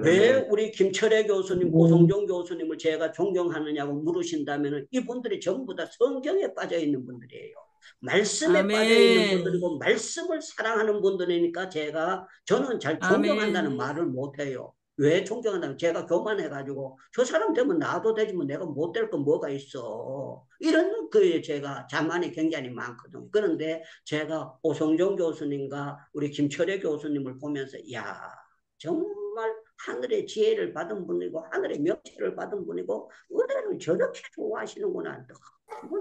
왜 우리 김철애 교수님, 오성종 교수님을 제가 존경하느냐고 물으신다면 이분들이 전부 다 성경에 빠져 있는 분들이에요. 말씀에 빠져 있는 분들이고 말씀을 사랑하는 분들이니까 저는 잘 존경한다는 말을 못해요. 왜 존경한다면 제가 교만해가지고 저 사람 되면 나도 되지만 내가 못 될 건 뭐가 있어, 이런 제가 자만이 굉장히 많거든요. 그런데 제가 오성종 교수님과 우리 김철애 교수님을 보면서 야 정말 하늘의 지혜를 받은 분이고 하늘의 명철을 받은 분이고 은혜를 저렇게 좋아하시는구나.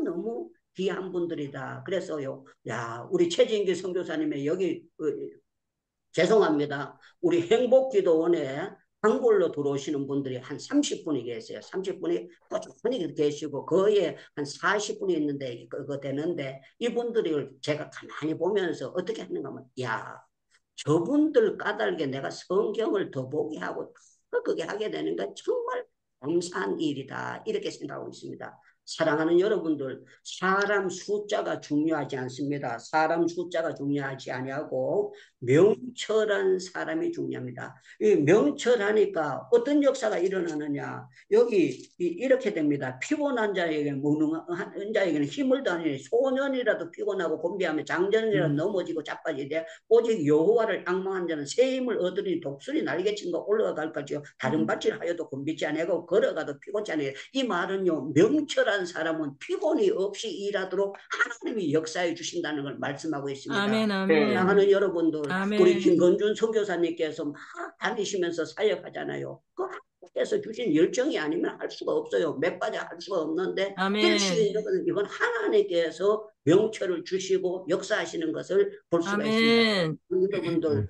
너무 귀한 분들이다. 그래서요, 야 우리 최진기 선교사님의 여기 죄송합니다. 우리 행복기도원에 단골로 들어오시는 분들이 한 30분이 계세요. 30분이 꾸준히 계시고 거의 한 40분이 있는데 그거 되는데 이분들을 제가 가만히 보면서 어떻게 하는가 하면 야 저분들 까닭에 내가 성경을 더 보게 하고 더 그게 하게 되는 건 정말 감사한 일이다. 이렇게 생각하고 있습니다. 사랑하는 여러분들, 사람 숫자가 중요하지 않습니다. 사람 숫자가 중요하지 아니하고 명철한 사람이 중요합니다. 이 명철하니까 어떤 역사가 일어나느냐. 여기 이렇게 됩니다. 피곤한 자에게 무능한 자에게는 힘을 다하니 소년이라도 피곤하고 곤비하며 장전이라도 넘어지고 자빠지되 오직 여호와를 앙망한 자는 새 힘을 얻으니 독수리 날개친가 올라갈 것이요 다른 밭을 하여도 곤비지 아니하고 걸어가도 피곤치 아니하고. 이 말은요, 명철한 사람은 피곤이 없이 일하도록 하나님이 역사해 주신다는 걸 말씀하고 있습니다. 아멘, 아멘. 사랑하는 여러분들, 우리 아멘. 김건준 선교사님께서 막 다니시면서 사역하잖아요. 그 하나님께서 주신 열정이 아니면 할 수가 없어요. 몇 가지 할 수가 없는데 아멘. 이건 하나님께서 명철을 주시고 역사하시는 것을 볼 수가 있습니다. 아멘. 여러분들,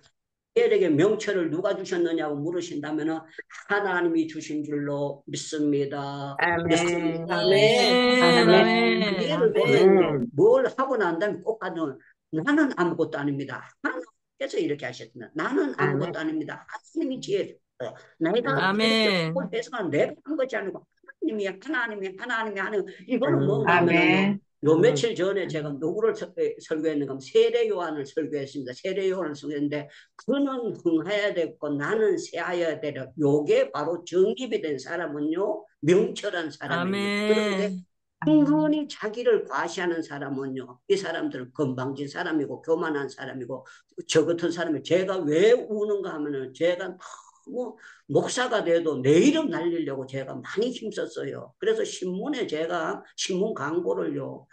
에게 명철을 누가 주셨느냐고 물으신다면 하나님이 주신 줄로 믿습니다. 아멘. 아멘. 아멘. 예를 보면 뭘 하고 난 다음에 꼭 가는 나는 아무것도 아닙니다. 하나님께서 이렇게 하셨습니다. 나는 아무것도 아닙니다. 하나님이 지혜를 줬어요. 내가 아멘. 해서 내가 한 것이 아니고 하나님이 하는 이거는 뭔가 아멘. 하면은 요 며칠 전에 제가 누구를 설교했는가 하면 세례 요한을 설교했습니다. 세례 요한을 설교했는데 그는 흥해야 되고 나는 쇠하여야 되려. 요게 바로 정립이 된 사람은요 명철한 사람입니다. 그런데 아멘. 은근히 자기를 과시하는 사람은요 이 사람들은 건방진 사람이고 교만한 사람이고 저 같은 사람이 제가 왜 우는가 하면은 제가 뭐 목사가 돼도 내 이름 날리려고 제가 많이 힘썼어요. 그래서 신문에 제가 신문 광고를요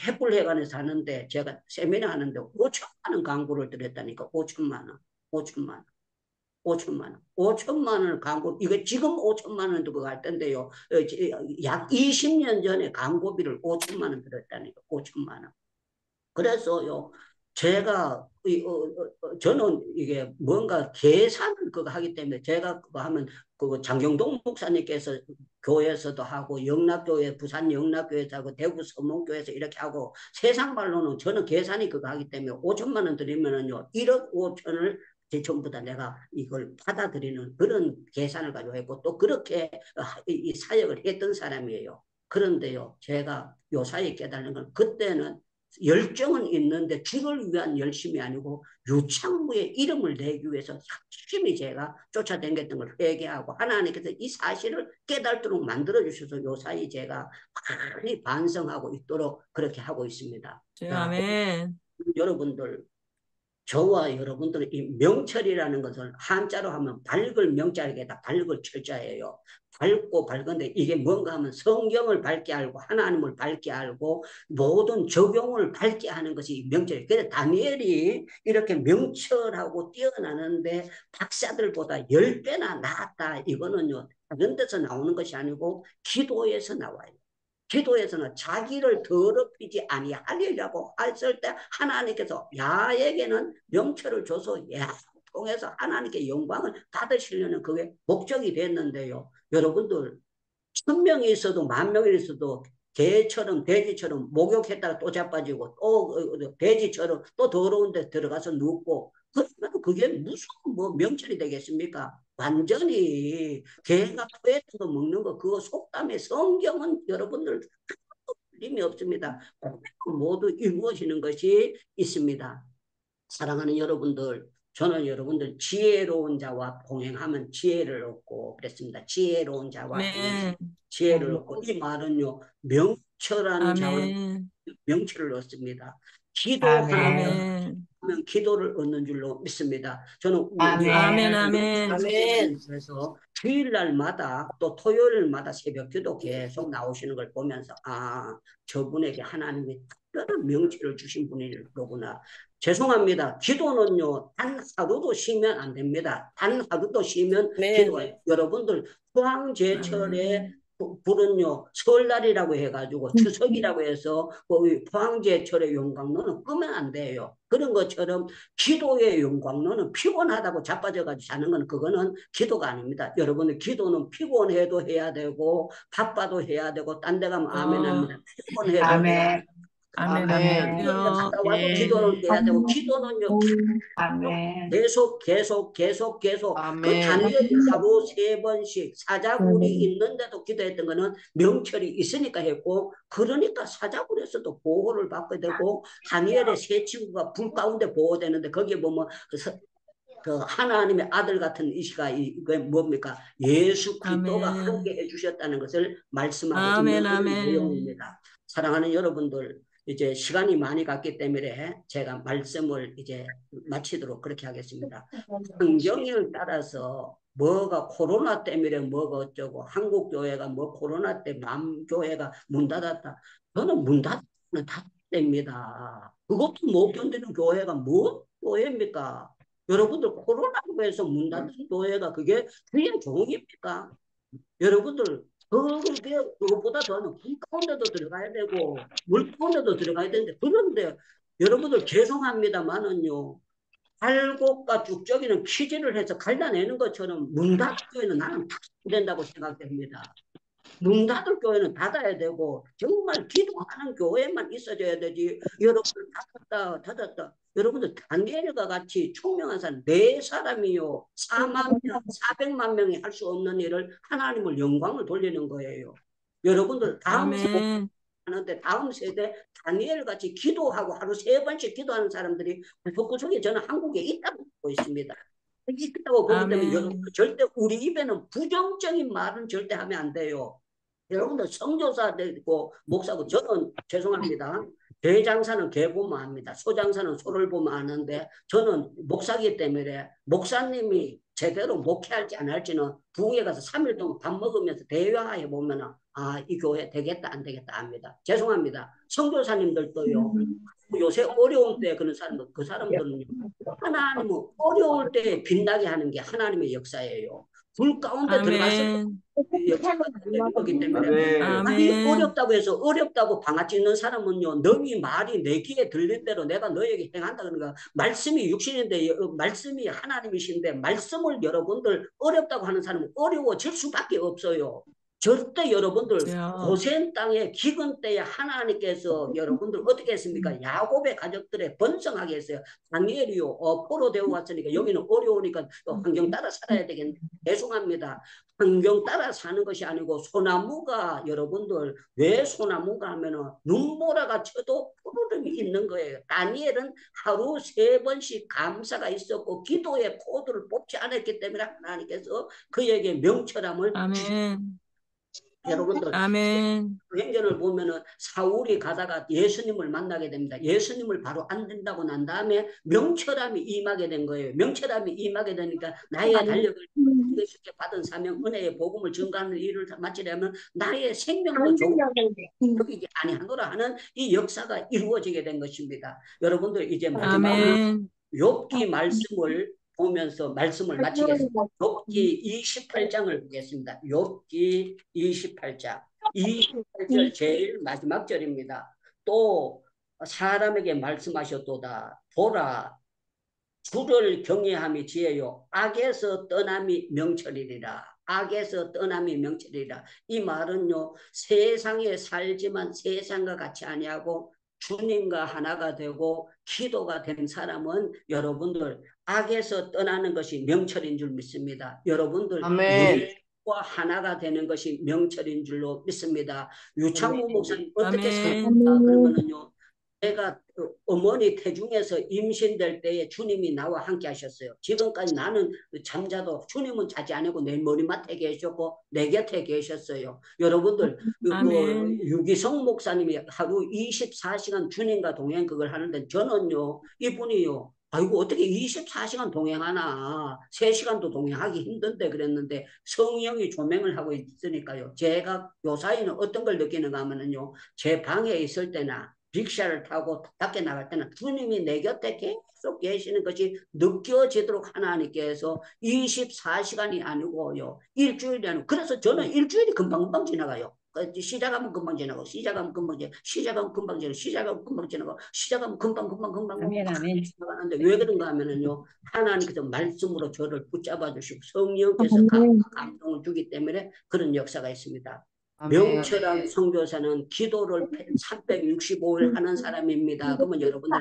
해불회관에서 하는데 제가 세미나 하는데 5천만 원 광고를 드렸다니까. 5천만 원 5천만 원을 광고, 이거 지금 5천만 원 들고 갈 텐데요. 약 20년 전에 광고비를 5천만 원 들었다니까. 5천만 원. 그래서요, 제가, 저는 이게 뭔가 계산을 그거 하기 때문에 제가 그거 하면 그 장경동 목사님께서 교회에서도 하고 영락교회, 부산 영락교회에서 하고 대구 서문교회에서 이렇게 하고 세상 말로는 저는 계산이 그거 하기 때문에 5천만 원 드리면은요, 1억 5천을 전부 다 내가 이걸 받아들이는 그런 계산을 가지고 했고 또 그렇게 이 사역을 했던 사람이에요. 그런데요, 제가 요 사이에 깨달은 건 그때는 열정은 있는데 주를 위한 열심이 아니고 유창무의 이름을 내기 위해서 열심히 제가 쫓아다녔던 걸 회개하고 하나님께서 이 사실을 깨달도록 만들어주셔서 요 사이 제가 많이 반성하고 있도록 그렇게 하고 있습니다. 아멘. 여러분들, 저와 여러분들은 이 명철이라는 것을 한자로 하면 밝을 명자에게다 밝을 철자예요. 밝고 밝은데 이게 뭔가 하면 성경을 밝게 알고 하나님을 밝게 알고 모든 적용을 밝게 하는 것이 명철이에요. 그래서 다니엘이 이렇게 명철하고 뛰어나는데 박사들보다 10배나 낫다. 이거는요 다른 데서 나오는 것이 아니고 기도에서 나와요. 기도에서는 자기를 더럽히지 아니하리라고 했을 때 하나님께서 야에게는 명철을 줘서 야 통해서 하나님께 영광을 받으시려는 그게 목적이 됐는데요. 여러분들 1000명이 있어도 10,000명이 있어도 개처럼 돼지처럼 목욕했다가 또 자빠지고 또 돼지처럼 또 더러운 데 들어가서 눕고 그러면 그게 무슨 뭐 명철이 되겠습니까? 완전히 개가 토했던 거 먹는 거 그거 속담에 성경은 여러분들 틀림이 없습니다. 모두 이루어지는 것이 있습니다. 사랑하는 여러분들, 저는 여러분들 지혜로운 자와 동행하면 지혜를 얻고 그랬습니다. 지혜로운 자와 동행, 지혜를 얻고 이 말은요 명철한 자와 명철을 얻습니다. 기도하면 기도를 얻는 줄로 믿습니다. 저는 그래서 주일날마다 또 토요일마다 새벽기도 계속 나오시는 걸 보면서 저분에게 하나님이 특별한 명철을 주신 분이로구나. 죄송합니다. 기도는요 단 하루도 쉬면 안 됩니다. 단 하루도 쉬면 기도가 여러분들 포항제철에 불은요 설날이라고 해가지고 추석이라고 해서 포항제철의 용광로는 끄면 안 돼요. 그런 것처럼 기도의 용광로는 피곤하다고 자빠져가지고 자는 건 그거는 기도가 아닙니다. 여러분들 기도는 피곤해도 해야 되고 바빠도 해야 되고 딴 데 가면 아멘 합니다. 피곤해도 해야 되고 아멘, 아멘. 아멘. 갔다 와도 기도는 돼야 되고, 기도는요, 아멘. 계속 그 아멘. 다니엘이 하루 3번씩 사자굴이 아멘. 있는데도 기도했던 거는 명철이 있으니까 했고, 그러니까 사자굴에서도 보호를 받게 되고, 다니엘의 세 친구가 불 가운데 보호되는데, 거기에 보면 그 하나님의 아들 같은 이시가 이게 뭡니까? 예수 그리스도가 아멘. 함께 해주셨다는 것을 말씀하고 아멘, 있는 그런 아멘. 내용입니다. 사랑하는 여러분들, 이제 시간이 많이 갔기 때문에 제가 말씀을 이제 마치도록 그렇게 하겠습니다. 성경을 따라서 뭐가 코로나 때문에 뭐가 어쩌고 한국 교회가 뭐 코로나 때 남교회가 문 닫았다. 저는 문 닫으면 닫습니다. 그것도 못 견디는 교회가 뭐 교회입니까? 여러분들 코로나로 해서 문 닫는 교회가 그게 주의 종입니까? 여러분들 그것보다 더는 길 가운데도 들어가야 되고 물 가운데도 들어가야 되는데 그런데 여러분들 죄송합니다만은요. 갈곡과 쭉저기는 취지를 해서 갈라내는 것처럼 문 닫은 교회는 나는 닫아야 된다고 생각됩니다. 문 닫을 교회는 닫아야 되고 정말 기도하는 교회만 있어줘야 되지. 여러분들 닫았다. 여러분들 다니엘과 같이 총명한 사람 4사람이요 4만 명, 400만 명이 할 수 없는 일을 하나님을 영광을 돌리는 거예요. 여러분들 다음 세대 아멘. 하는데 다음 세대 다니엘 같이 기도하고 하루 3번씩 기도하는 사람들이 구석구석에 저는 한국에 있다고 보고 있습니다. 있다고 보기 때문에 여러분 아멘. 절대 우리 입에는 부정적인 말은 절대 하면 안 돼요. 여러분들 선교사 되고 목사고 저는 죄송합니다. 대장사는 개 보면 압니다. 소장사는 소를 보면 아는데 저는 목사기 때문에 목사님이 제대로 목회할지 안 할지는 부흥에 가서 3일 동안 밥 먹으면서 대화해 보면 이 교회 되겠다 안 되겠다 압니다. 죄송합니다. 선교사님들도요. 요새 어려운 때 그런 사람들 그 사람들은 하나님은 어려울 때 빛나게 하는 게 하나님의 역사예요. 불 가운데 들어가서 아멘. 역사가 되는 거기 때문에 아멘. 아니 아멘. 어렵다고 해서 어렵다고 방아 찌는 사람은요 너희 말이 내 귀에 들릴 대로 내가 너에게 행한다 그러니까 말씀이 육신인데 말씀이 하나님이신데 말씀을 여러분들 어렵다고 하는 사람은 어려워질 수밖에 없어요. 절대 여러분들 고센 땅에 기근 때에 하나님께서 여러분들 어떻게 했습니까? 야곱의 가족들의 번성하게 했어요. 다니엘이요 포로 되어 왔으니까 여기는 어려우니까 환경 따라 살아야 되겠네. 죄송합니다. 환경 따라 사는 것이 아니고 소나무가 여러분들 왜 소나무가 하면은 눈보라가 쳐도 푸르름이 있는 거예요. 다니엘은 하루 3번씩 감사가 있었고 기도의 코드를 뽑지 않았기 때문에 하나님께서 그에게 명철함을 아멘. 여러분들 아멘. 그 행전을 보면은 사울이 가다가 예수님을 만나게 됩니다. 예수님을 바로 안 된다고 난 다음에 명철함이 임하게 된 거예요. 명철함이 임하게 되니까 나의 달력을 쉽게 받은 사명 은혜의 복음을 증가하는 일을 마치려면 나의 생명도 조금이지 아니하노라 하는 이 역사가 이루어지게 된 것입니다. 여러분들 이제 마지막으로 아멘. 욥기 말씀을 보면서 말씀을 마치겠습니다. 욥기 28장을 보겠습니다. 욥기 28장 28절 제일 마지막 절입니다. 또 사람에게 말씀하셨도다. 보라 주를 경외함이 지혜요 악에서 떠남이 명철이리라. 악에서 떠남이 명철이라. 이 말은요 세상에 살지만 세상과 같이 아니하고 주님과 하나가 되고 기도가 된 사람은 여러분들 악에서 떠나는 것이 명철인 줄 믿습니다. 여러분들 예수와 하나가 되는 것이 명철인 줄로 믿습니다. 유창모 목사님 어떻게 살까 그러면은요 제가 어머니 태중에서 임신될 때에 주님이 나와 함께 하셨어요. 지금까지 나는 잠자도 주님은 자지 않고 내 머리맡에 계셨고 내 곁에 계셨어요. 여러분들 유기성 목사님이 하루 24시간 주님과 동행 그걸 하는데 저는요 이분이요 아이고 어떻게 24시간 동행하나 3시간도 동행하기 힘든데 그랬는데 성령이 조명을 하고 있으니까요. 제가 요 사이는 어떤 걸 느끼는가 하면은요 제 방에 있을 때나 빅샤를 타고 밖에 나갈 때는 주님이 내 곁에 계속 계시는 것이 느껴지도록 하나님께서 24시간이 아니고요. 일주일이 아니고 그래서 저는 일주일이 금방금방 지나가요. 시작하면 금방 지나고 시작하면 금방 지나고 시작하면 금방 지나고 시작하면 금방 지나고 시작하면 금방 지나가는데 왜 그런가 하면은요 하나님께서 말씀으로 저를 붙잡아 주시고 성령께서 감동을 주기 때문에 그런 역사가 있습니다. 명철한 선교사는 기도를 365일 하는 사람입니다. 그러면 여러분들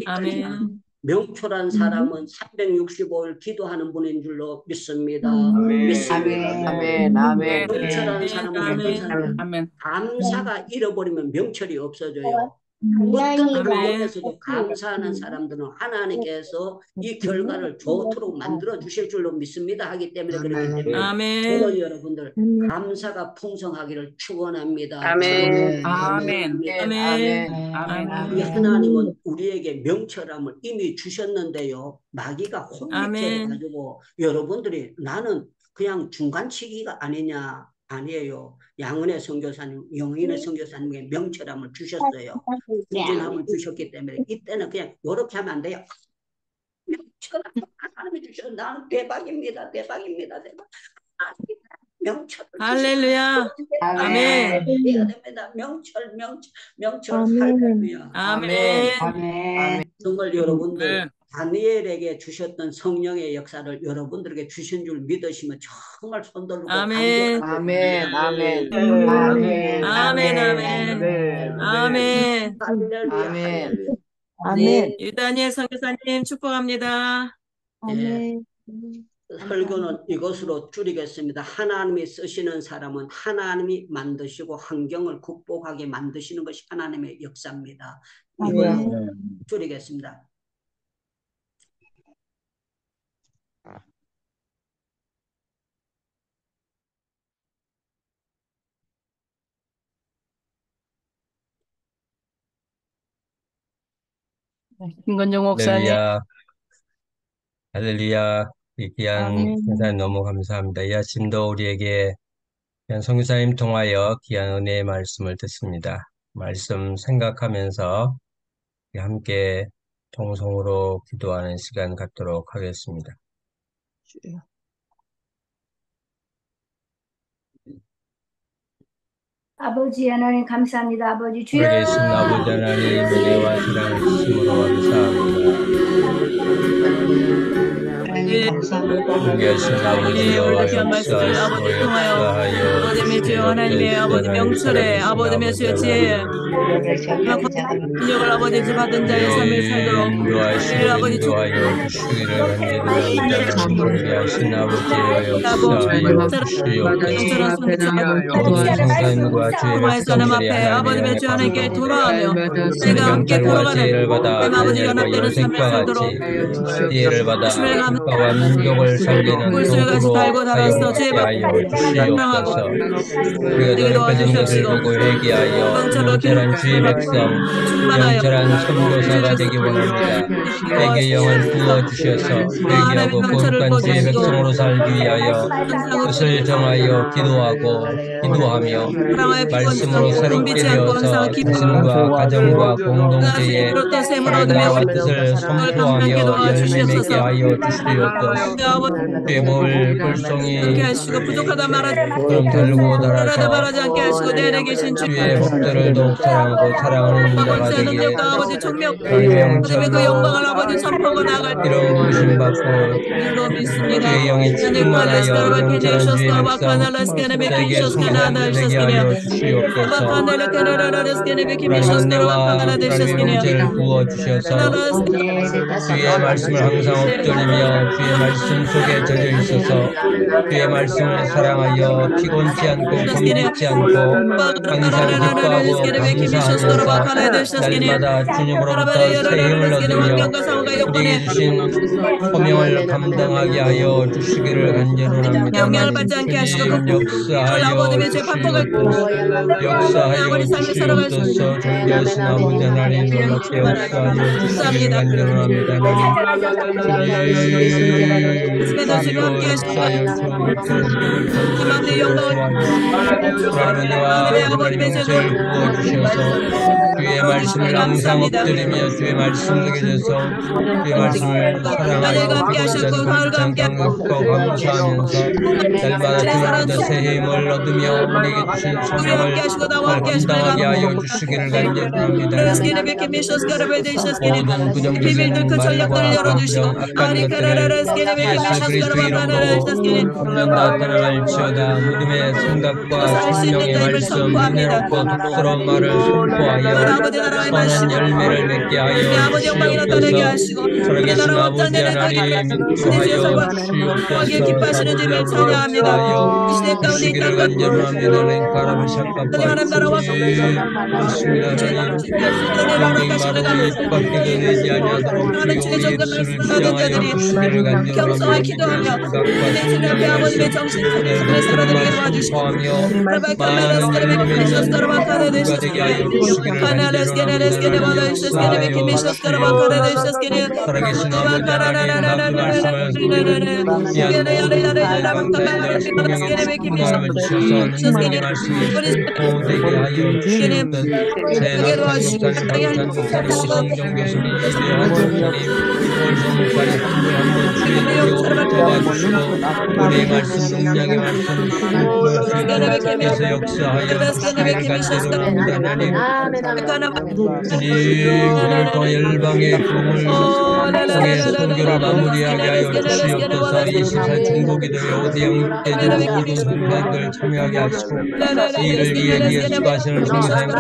아멘. 명철한 사람은 365일 기도하는 분인 줄로 믿습니다. 믿습니다. 아멘. 아멘. 명철한 사람은 어떤 사람? 아멘. 감사가 잃어버리면 명철이 없어져요. 어떤 가운데서도 감사하는 사람들은 하나님께서 이 결과를 좋도록 만들어 주실 줄로 믿습니다 하기 때문에 그렇기 때문에 아멘. 저는 여러분들 감사가 풍성하기를 축원합니다. 아멘. 아멘. 아멘. 우리 하나님은 우리에게 명철함을 이미 주셨는데요. 마귀가 혼미케 아멘. 해가지고 여러분들이 나는 그냥 중간치기가 아니냐. 아니에요. 양은혜 선교사님, 영인의 선교사님에게 명철함을 주셨어요. 부진함을 주셨기 때문에 이때는 그냥 이렇게 하면 안 돼요. 명철함 하나님이 주셔서 나는 대박입니다. 대박입니다. 대박. 명철을 할렐루야. 아멘. 해야 됩니다. 명철 할렐루야. 아멘. 정말 여러분들 다니엘에게 주셨던 성령의 역사를 여러분들에게 주신 줄 믿으시면 정말 손들고 아멘. 아멘. 아멘. 아멘. 아멘. 아멘. 할렐루야. 아멘. 유다니엘 선교사님 축복합니다. 네. 설교는 이것으로 줄이겠습니다. 하나님이 쓰시는 사람은 하나님이 만드시고 환경을 극복하게 만드시는 것이 하나님의 역사입니다. 이걸로 줄이겠습니다. 김건정 목사님. 할렐루야. 할렐루야. 이 귀한 선교사님 너무 감사합니다. 이 아침도 우리에게 귀한 선교사님 통하여 귀한 은혜의 말씀을 듣습니다. 말씀 생각하면서 함께 통성으로 기도하는 시간 갖도록 하겠습니다. 아버지 하나님 감사합니다. 아버지 주여. 우리 계신 아버지 하나님 은혜와 사랑을 주심으로 감사합니다. 우리 계신 아버지여 귀한 말씀을 아버지 통하여 아버지의 주여 하나님의 아버지 명철에 아버지의 주여 지혜에 능력을 아버지 주 받은 자의 삶을 살도록 우리 아버지 주 하여 주시기를 간절히 하신 아버지여 역사하여 주시옵소서. 성사님과 주의 하나님 앞에 아버지의 주 하나님께 돌아가며 내가 함께 돌아가는 아버지 연합되는 삶을 살도록 지혜를 받아 국가와 민족을 살리는 물소리같이 달고 달아서 죄 하여 주시옵소서. 우리가 더럽혀진 것을 보고 회개하여 명철한 주의 백성, 명철한 선교사가 되기 원합니다. 회개 영을 부어주셔서 회개하고 거룩한 주의 백성으로 살기 위하여 뜻을 정하여 기도하며 말씀으로 새롭게 되어서 자신과 가정과 공동체에 나와 뜻을 선포하며 열매 맺게 하여 주시옵소서. 죄볼 불송이 부족하다 말하지 그럼 달고 달아서 말하지 않게 하시고 내 안에 계신 주의 복들을 더욱 사랑하고 사랑하는 자가 되기에 능력과 아버지 총력 하나님의 아버지의 그 영광을 아버지 선포하고 나갈 이런 부심 받고 줄로 믿습니다. 주의 영이 충만하여 명철한 주의 백성 세계 성산되게 하여 주시옵소서. 하나님 은혜와 하나님의 명철을 부어주셔서 주의 말씀을 항상 엎드리며 주의 말씀 속에 젖어 있어서 주의 말씀을 사랑하여 피곤치 않고 겁먹지 않고 항상 기뻐하고 감사하면서 날마다 주님으로부터 새 힘을 얻으며 우리에게 주신 소명을 감당하게 하여 주시기를 간절합니다. 영향을 받지 않게 하시고 역사하여 주시옵소서. 존귀하신 아버지 하나님 놀랍게 역사하여 주시기를 간절합니다. 주의 말씀을 항상 엎드리며 주의 말씀 속에서 주의 말씀을 사랑하여 감사하면서 날마다 주님보다 새 힘을 얻으며 우리에게 주신 소명을 감당하게 하여 주시기를 간절합니다. 모든 부정부패 악한 예수 그리스도 이름으로 분명 나타나갈지어다. 믿음의 생각과 성령의 말씀, 은혜롭고 독스러운 말을 선포하여 선한 열매를 맺게 하여 주시옵소서. 살아계신 아버지 하나님 인도하여 주시옵소서. 기뻐하시는 주님을 찬양합니다. 이 시대 가운데 주시기를 간절합니다. 랭카라를 샷값과 주십니다. 하나님 영광 말을 입밖에 내지 아니하도록 주여 예수를 주장하여 주시기를 겸손하게 간절합니다. 기도하며 내 주님 앞에 아버지의 정신 차리심을 살아내게 도와주시고 많은 열매를 누가 되게 하여 주시기를 간절합니다. 살아계신 아버지 하나님 나도 말씀을 말씀을 주셔서 하나님의 말씀이 되게 하여 주시옵소서. 새 낙한 목사님 성경 교수님 이대한 목사님 월성 목사님 한번 주의 노력을 도와주시고 우리의 말씀 능력의 말씀 계속해서 역사하여 주시기를 간절합니다. 하나님 오늘 또 열방의 꿈을 통해 선교를 마무리하게 하여 주시옵소서. 24 중보기도에 오대양 대전 모든 성도들 참여하게 하시고 이 일을 위해 수고하시는 중사님들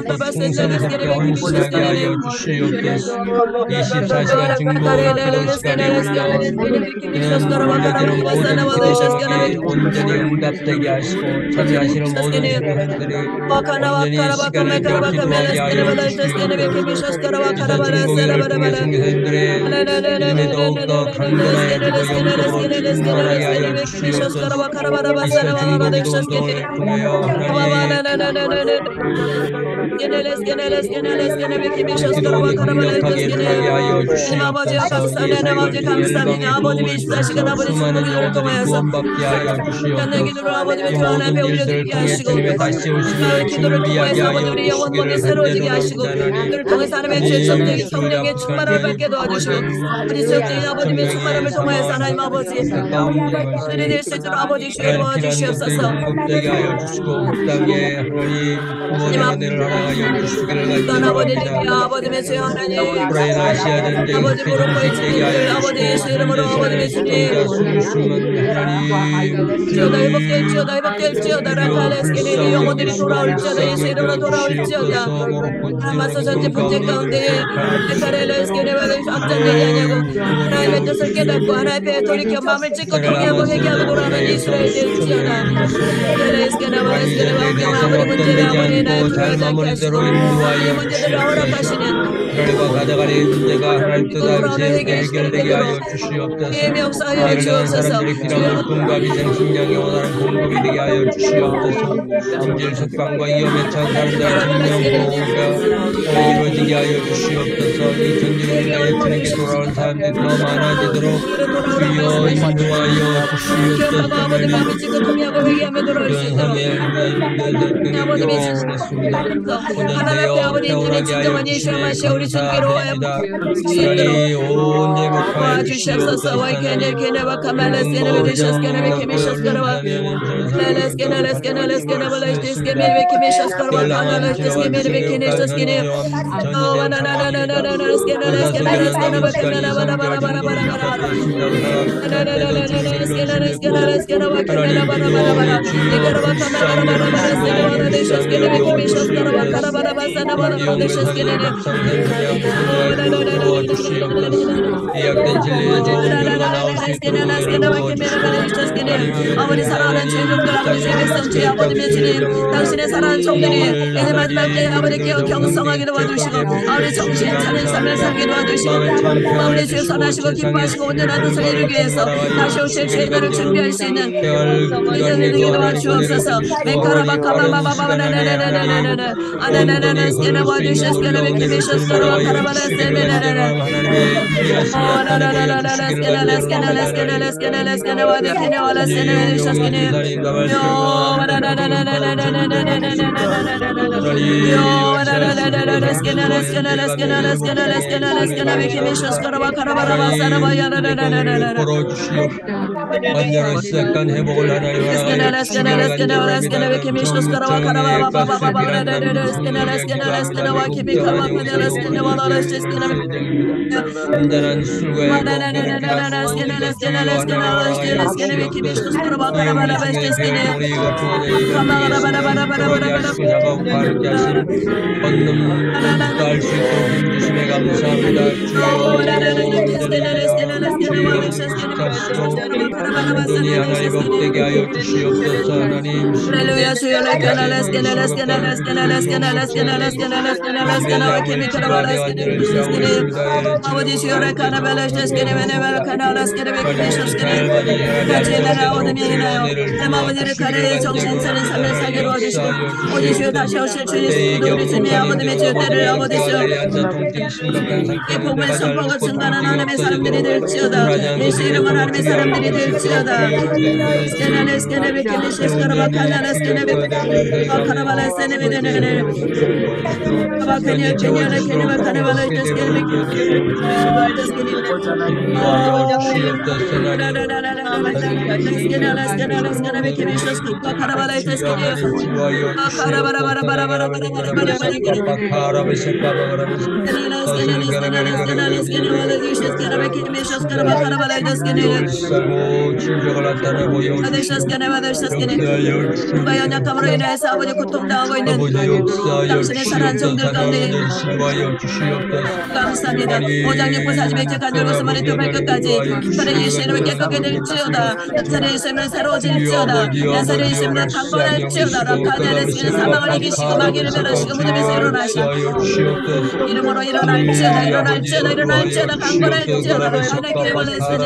또 충성스럽게 헌신하게 하여 주시옵소서. 24시간 중보 기도 시간에 올려 이는 올려지는 모든 기도 제목이 온전히 응답되게 하시고 참여하시는 모든 성도들이 온전히 시간을 더 기도하게 하여 주시옵소서. 중보기도를 통해 선교사님들의 믿음이 더욱더 강건해지고 영적으로 충만하게 하여 주시옵소서. 중보기도 운동을 통하여 기도를 강력하게 하게 하여 주시옵소서. 예수의 열방의 도움을 수많은 영혼들이 구원받게 하여 주시옵소서. 모든 일들을 통해 주님의 다시 오심을 준비하게 하여 주시기를 간절합니다. 예수의 성령의 충만함을 받게 도와주시고 우리 지역적인 아버님의 충만함을 통하여서 하나님 아버지 우리 될 수 있도록 아버지 주여 도와주시옵소서. 공급되게 하여 주시고 땅에 하나님 구원의 은혜를 허락하여 주시기를 간절합니다. 아버님의 주여 하나님 우크라이나 아시아 전쟁 아버지 무릎을 주님들 아버지 예수 이름으로 아버님의 주님 주여다 회복될지어다 회복될지어다 라칼레스케니 영혼들이 돌아올지어다 예수 이름으로 돌아올지어다 하나마서 전제 분쟁 가운데 레카렐레스케니 확장되게 하냐고 하나님의 뜻을 깨닫고 하나님의 돌이켜 마음을 찢고 통회하고 회개하고 돌아오는 이스라엘 될지어다 레스케나 바레스케나 왕경아 아버지 문제를 아버지 나의 두려워하지 않게 하시고 이 문제들을 허락하시는 결과 가져가는 문제가 하나님 뜻 아버지 해결되게 하여 주시옵소서. 이를 당한 사람들이 필요한 꿈과 비전 식량이 원하는 공급이 되게 하여 주시옵소서. 인질 숙방과 위험에 처한 사람들의 생명 보호가 이루어지게 하여 주시옵소서. 이 전쟁을 인하여 주님께 돌아온 사람들이 더 많아지도록 주여 인도하여 주시옵소서. 하나님 아버지의 진정한 예수님하시오 우리 주께로 와주시옵소서. 와이케네케네와 카말레스케네 베르셔스케네 베케미셔스케네와 레레스케네 레스케네 발레스케네 베케미셔스케네와 카말레스케네 베케네셔스케네 와나나나나나나스케네 레스케네 레스케네 베케네나 바라바라바라바라바라 레레레레레스케네 레스케네 레스케네 베케네나 바라바라바라 이거라바 카말레스케네 와나데셔스케네 베케미셔스케네와 카라바라바사나 바라바데셔스케네 예약된 진리의 종들과 나올 수 있도록 아버지 사랑하는 주님들 아버지 백성 주의 아버지의 주님 당신의 사랑하는 종들이 이제 마지막 때 아버지께 경성하게 도와주시고 아버지 정신 차린 삶을 살게 도와주시고 아버지 주여 선하시고 기뻐하시고 온전한 뜻을 이루기 위해서 다시 오실 주의 날을 준비할 수 있는 이전에게 도와주옵소서. 메카라바카바바바바바나나나나나나나 아나나나나 스케나 와주시오 스케나 베키비쇼스로 카라바라스네나나나 완전한 시작한 회복을 하나님 온전한 술과의 거룩한 피가 주여 하나님을 주시옵소서. 이 우리 중에 별 머리가 주어져 예수님을 하시고 자가고 바르게 하신 권능 할 수 있도록 힘주심에 감사합니다. 주여 주시옵소서. 온전히 하나님 복되게 하여 주시옵소서. 하나님 할렐루야 주여 아버지 주여 같이 나라 얻음이 인하여 내 아버지를 가려에 정신 차린 삶을 살게 도와주시고 오직 주여 다시 오실 주 예수님도 우리 주님의 아버님의 주 때를 아버지 주여 이 복을 선포가 증가하는 하나님의 사람들이 될지어다. 예수 이름 하나님의 사람들이 될지어다. 연약함으로 인해서 아버지 고통당하고 있는 당신의 사랑하는 종들 가운데 감사합니다. 5장 6부 40일 간절고서 머리 또 발끝까지 살의 예수 이름을 깨끗게 될지어다. 살의 예수 이름을 새로워질지어다. 살의 예수 이름을 강건할지어다. 라카데레스는 사망을 이기시고 마귀를 멸하시고 무덤에서 일어나시고 이름으로 일어날지어다. 강건할지어다. 하나님의 기름을 내쓰는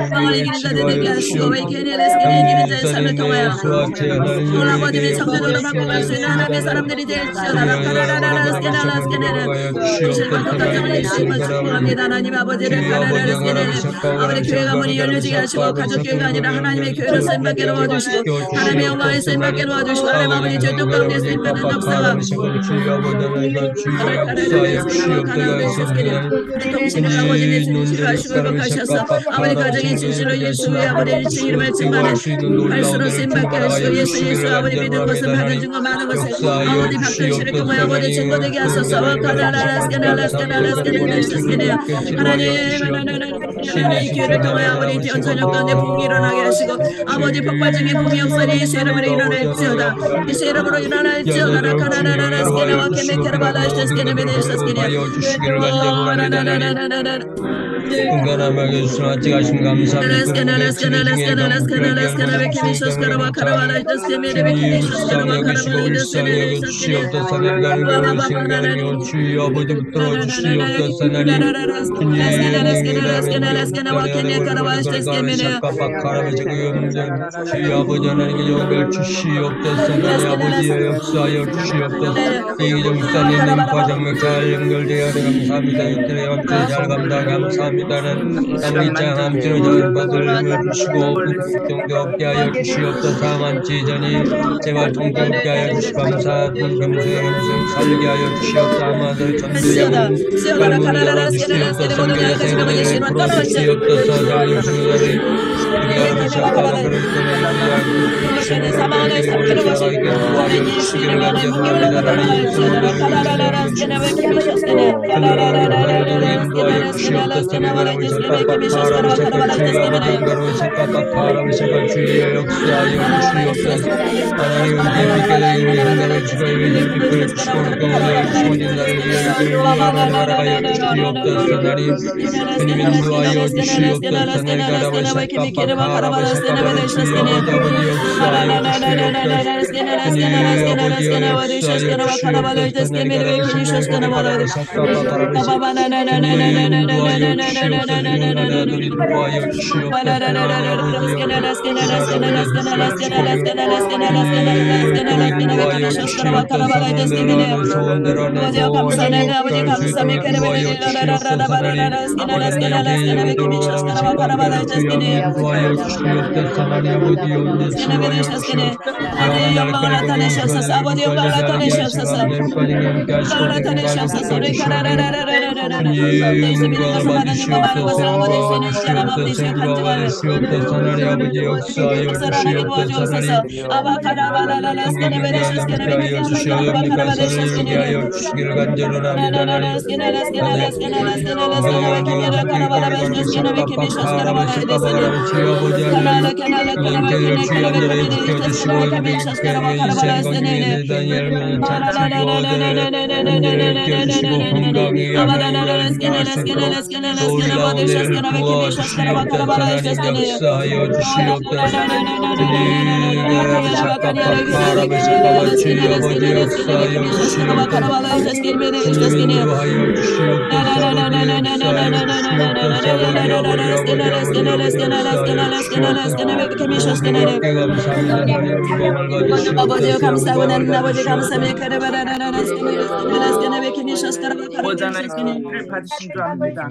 사망을 이기는 자들 되게 하시고 왜 게네레스케네 이기는 자의 삶을 통하여 오늘 아버님의 청년으로 바꿔갈 수 있는 하나님의 사람들이 될지어다. 라카라라라스케나라스케네는 주실과 똑같은 예수님을 축복합니다. 하나님 아버지를 카라라스케네는 아버지 교회가 문이 열려지게 하시고 가족교회가 아니라 하나님의 교회로 쓰임받게 도와주시고 하나님의 영광에 쓰임받게 도와주시고 하나님 아버지 절도 가운데 쓰임받는 역사가 동시를 아버지의 진실을 하시고 회복하셔서 아버지 가정의 진실로 예수의 아버지 일체 이름을 증거하는 발수로 쓰임받게 하시고 예수 아버지 믿은 것은 받은 증거 많은 것을 아버지 박전실을 통하여 아버지 증거되게 하소서. 하나님 이 기회를 통하여 아버지 전천역 가운데 복이 일어나게 하시고 아버지 폭발적인 복이 역사를 예수 이름으로 일어날지어다. 예수 이름으로 일어날지어다. 라카나나나스케나와 케메케라바다시스케네베네시스케네 건강하게 수고하지 가신 감사합니다. 주여 아버지 붙들어 주시옵소서. 주여 아버지 하나님께 영광을 주시옵소서. 아버지의 역사하여 주시옵소서. 이기정 목사님 과정을 잘 연결되어 감사합니다. 이틀에 감사히 잘 감당 감사합니다. 남기장 함께로 전받을 주시고 동대 없게 하여 주시옵소서. 하만지전이 제발 동대 없게 하여 주시고 감사 동경수의 감성 살게 하여 주시옵소서. 아마들 전도의 갈무리 열어주시옵소서. 성교사의 은혜를 풀어주시옵소서. 장유수들이 우리가 시작하는 그럴 때는 우리가 사망을 삼키는 것이 도와주시기를 간절합니다. 주의 역사하여 주시옵소서. 하나님 우리의 믿게 되기 위해 하나님의 주가 이끌어 주시고 도와주시고 주신 나를 위해 나라가여 주시옵소서. 하나님 주님 인도하여 주시옵소서. 나라가 샤카바카라바 샤카바라 주여 아버지 역사하여 주시옵소서. 주님 아버지 역사하여 주시옵소서. 나라가 샤카바카라바 아버지 영광을 나타내시옵소서. 아버지 영광을 나타내시옵소서. 영광을 나타내시옵소서. 우리 가라라라라라라라라 예수 믿는 것을 하나님 말하는 것을 아버지 쓰는 자람 아버지 시간 간증하여 하나님 아버지 역사하여 사랑하게 도와주옵소서. 아바카라바라라라 스케네베레시스케네베 하여 주시기를 간절합니다. 아버지 감사하고 나는 아버지 감사합니다. 오자나 받으신 줄 압니다.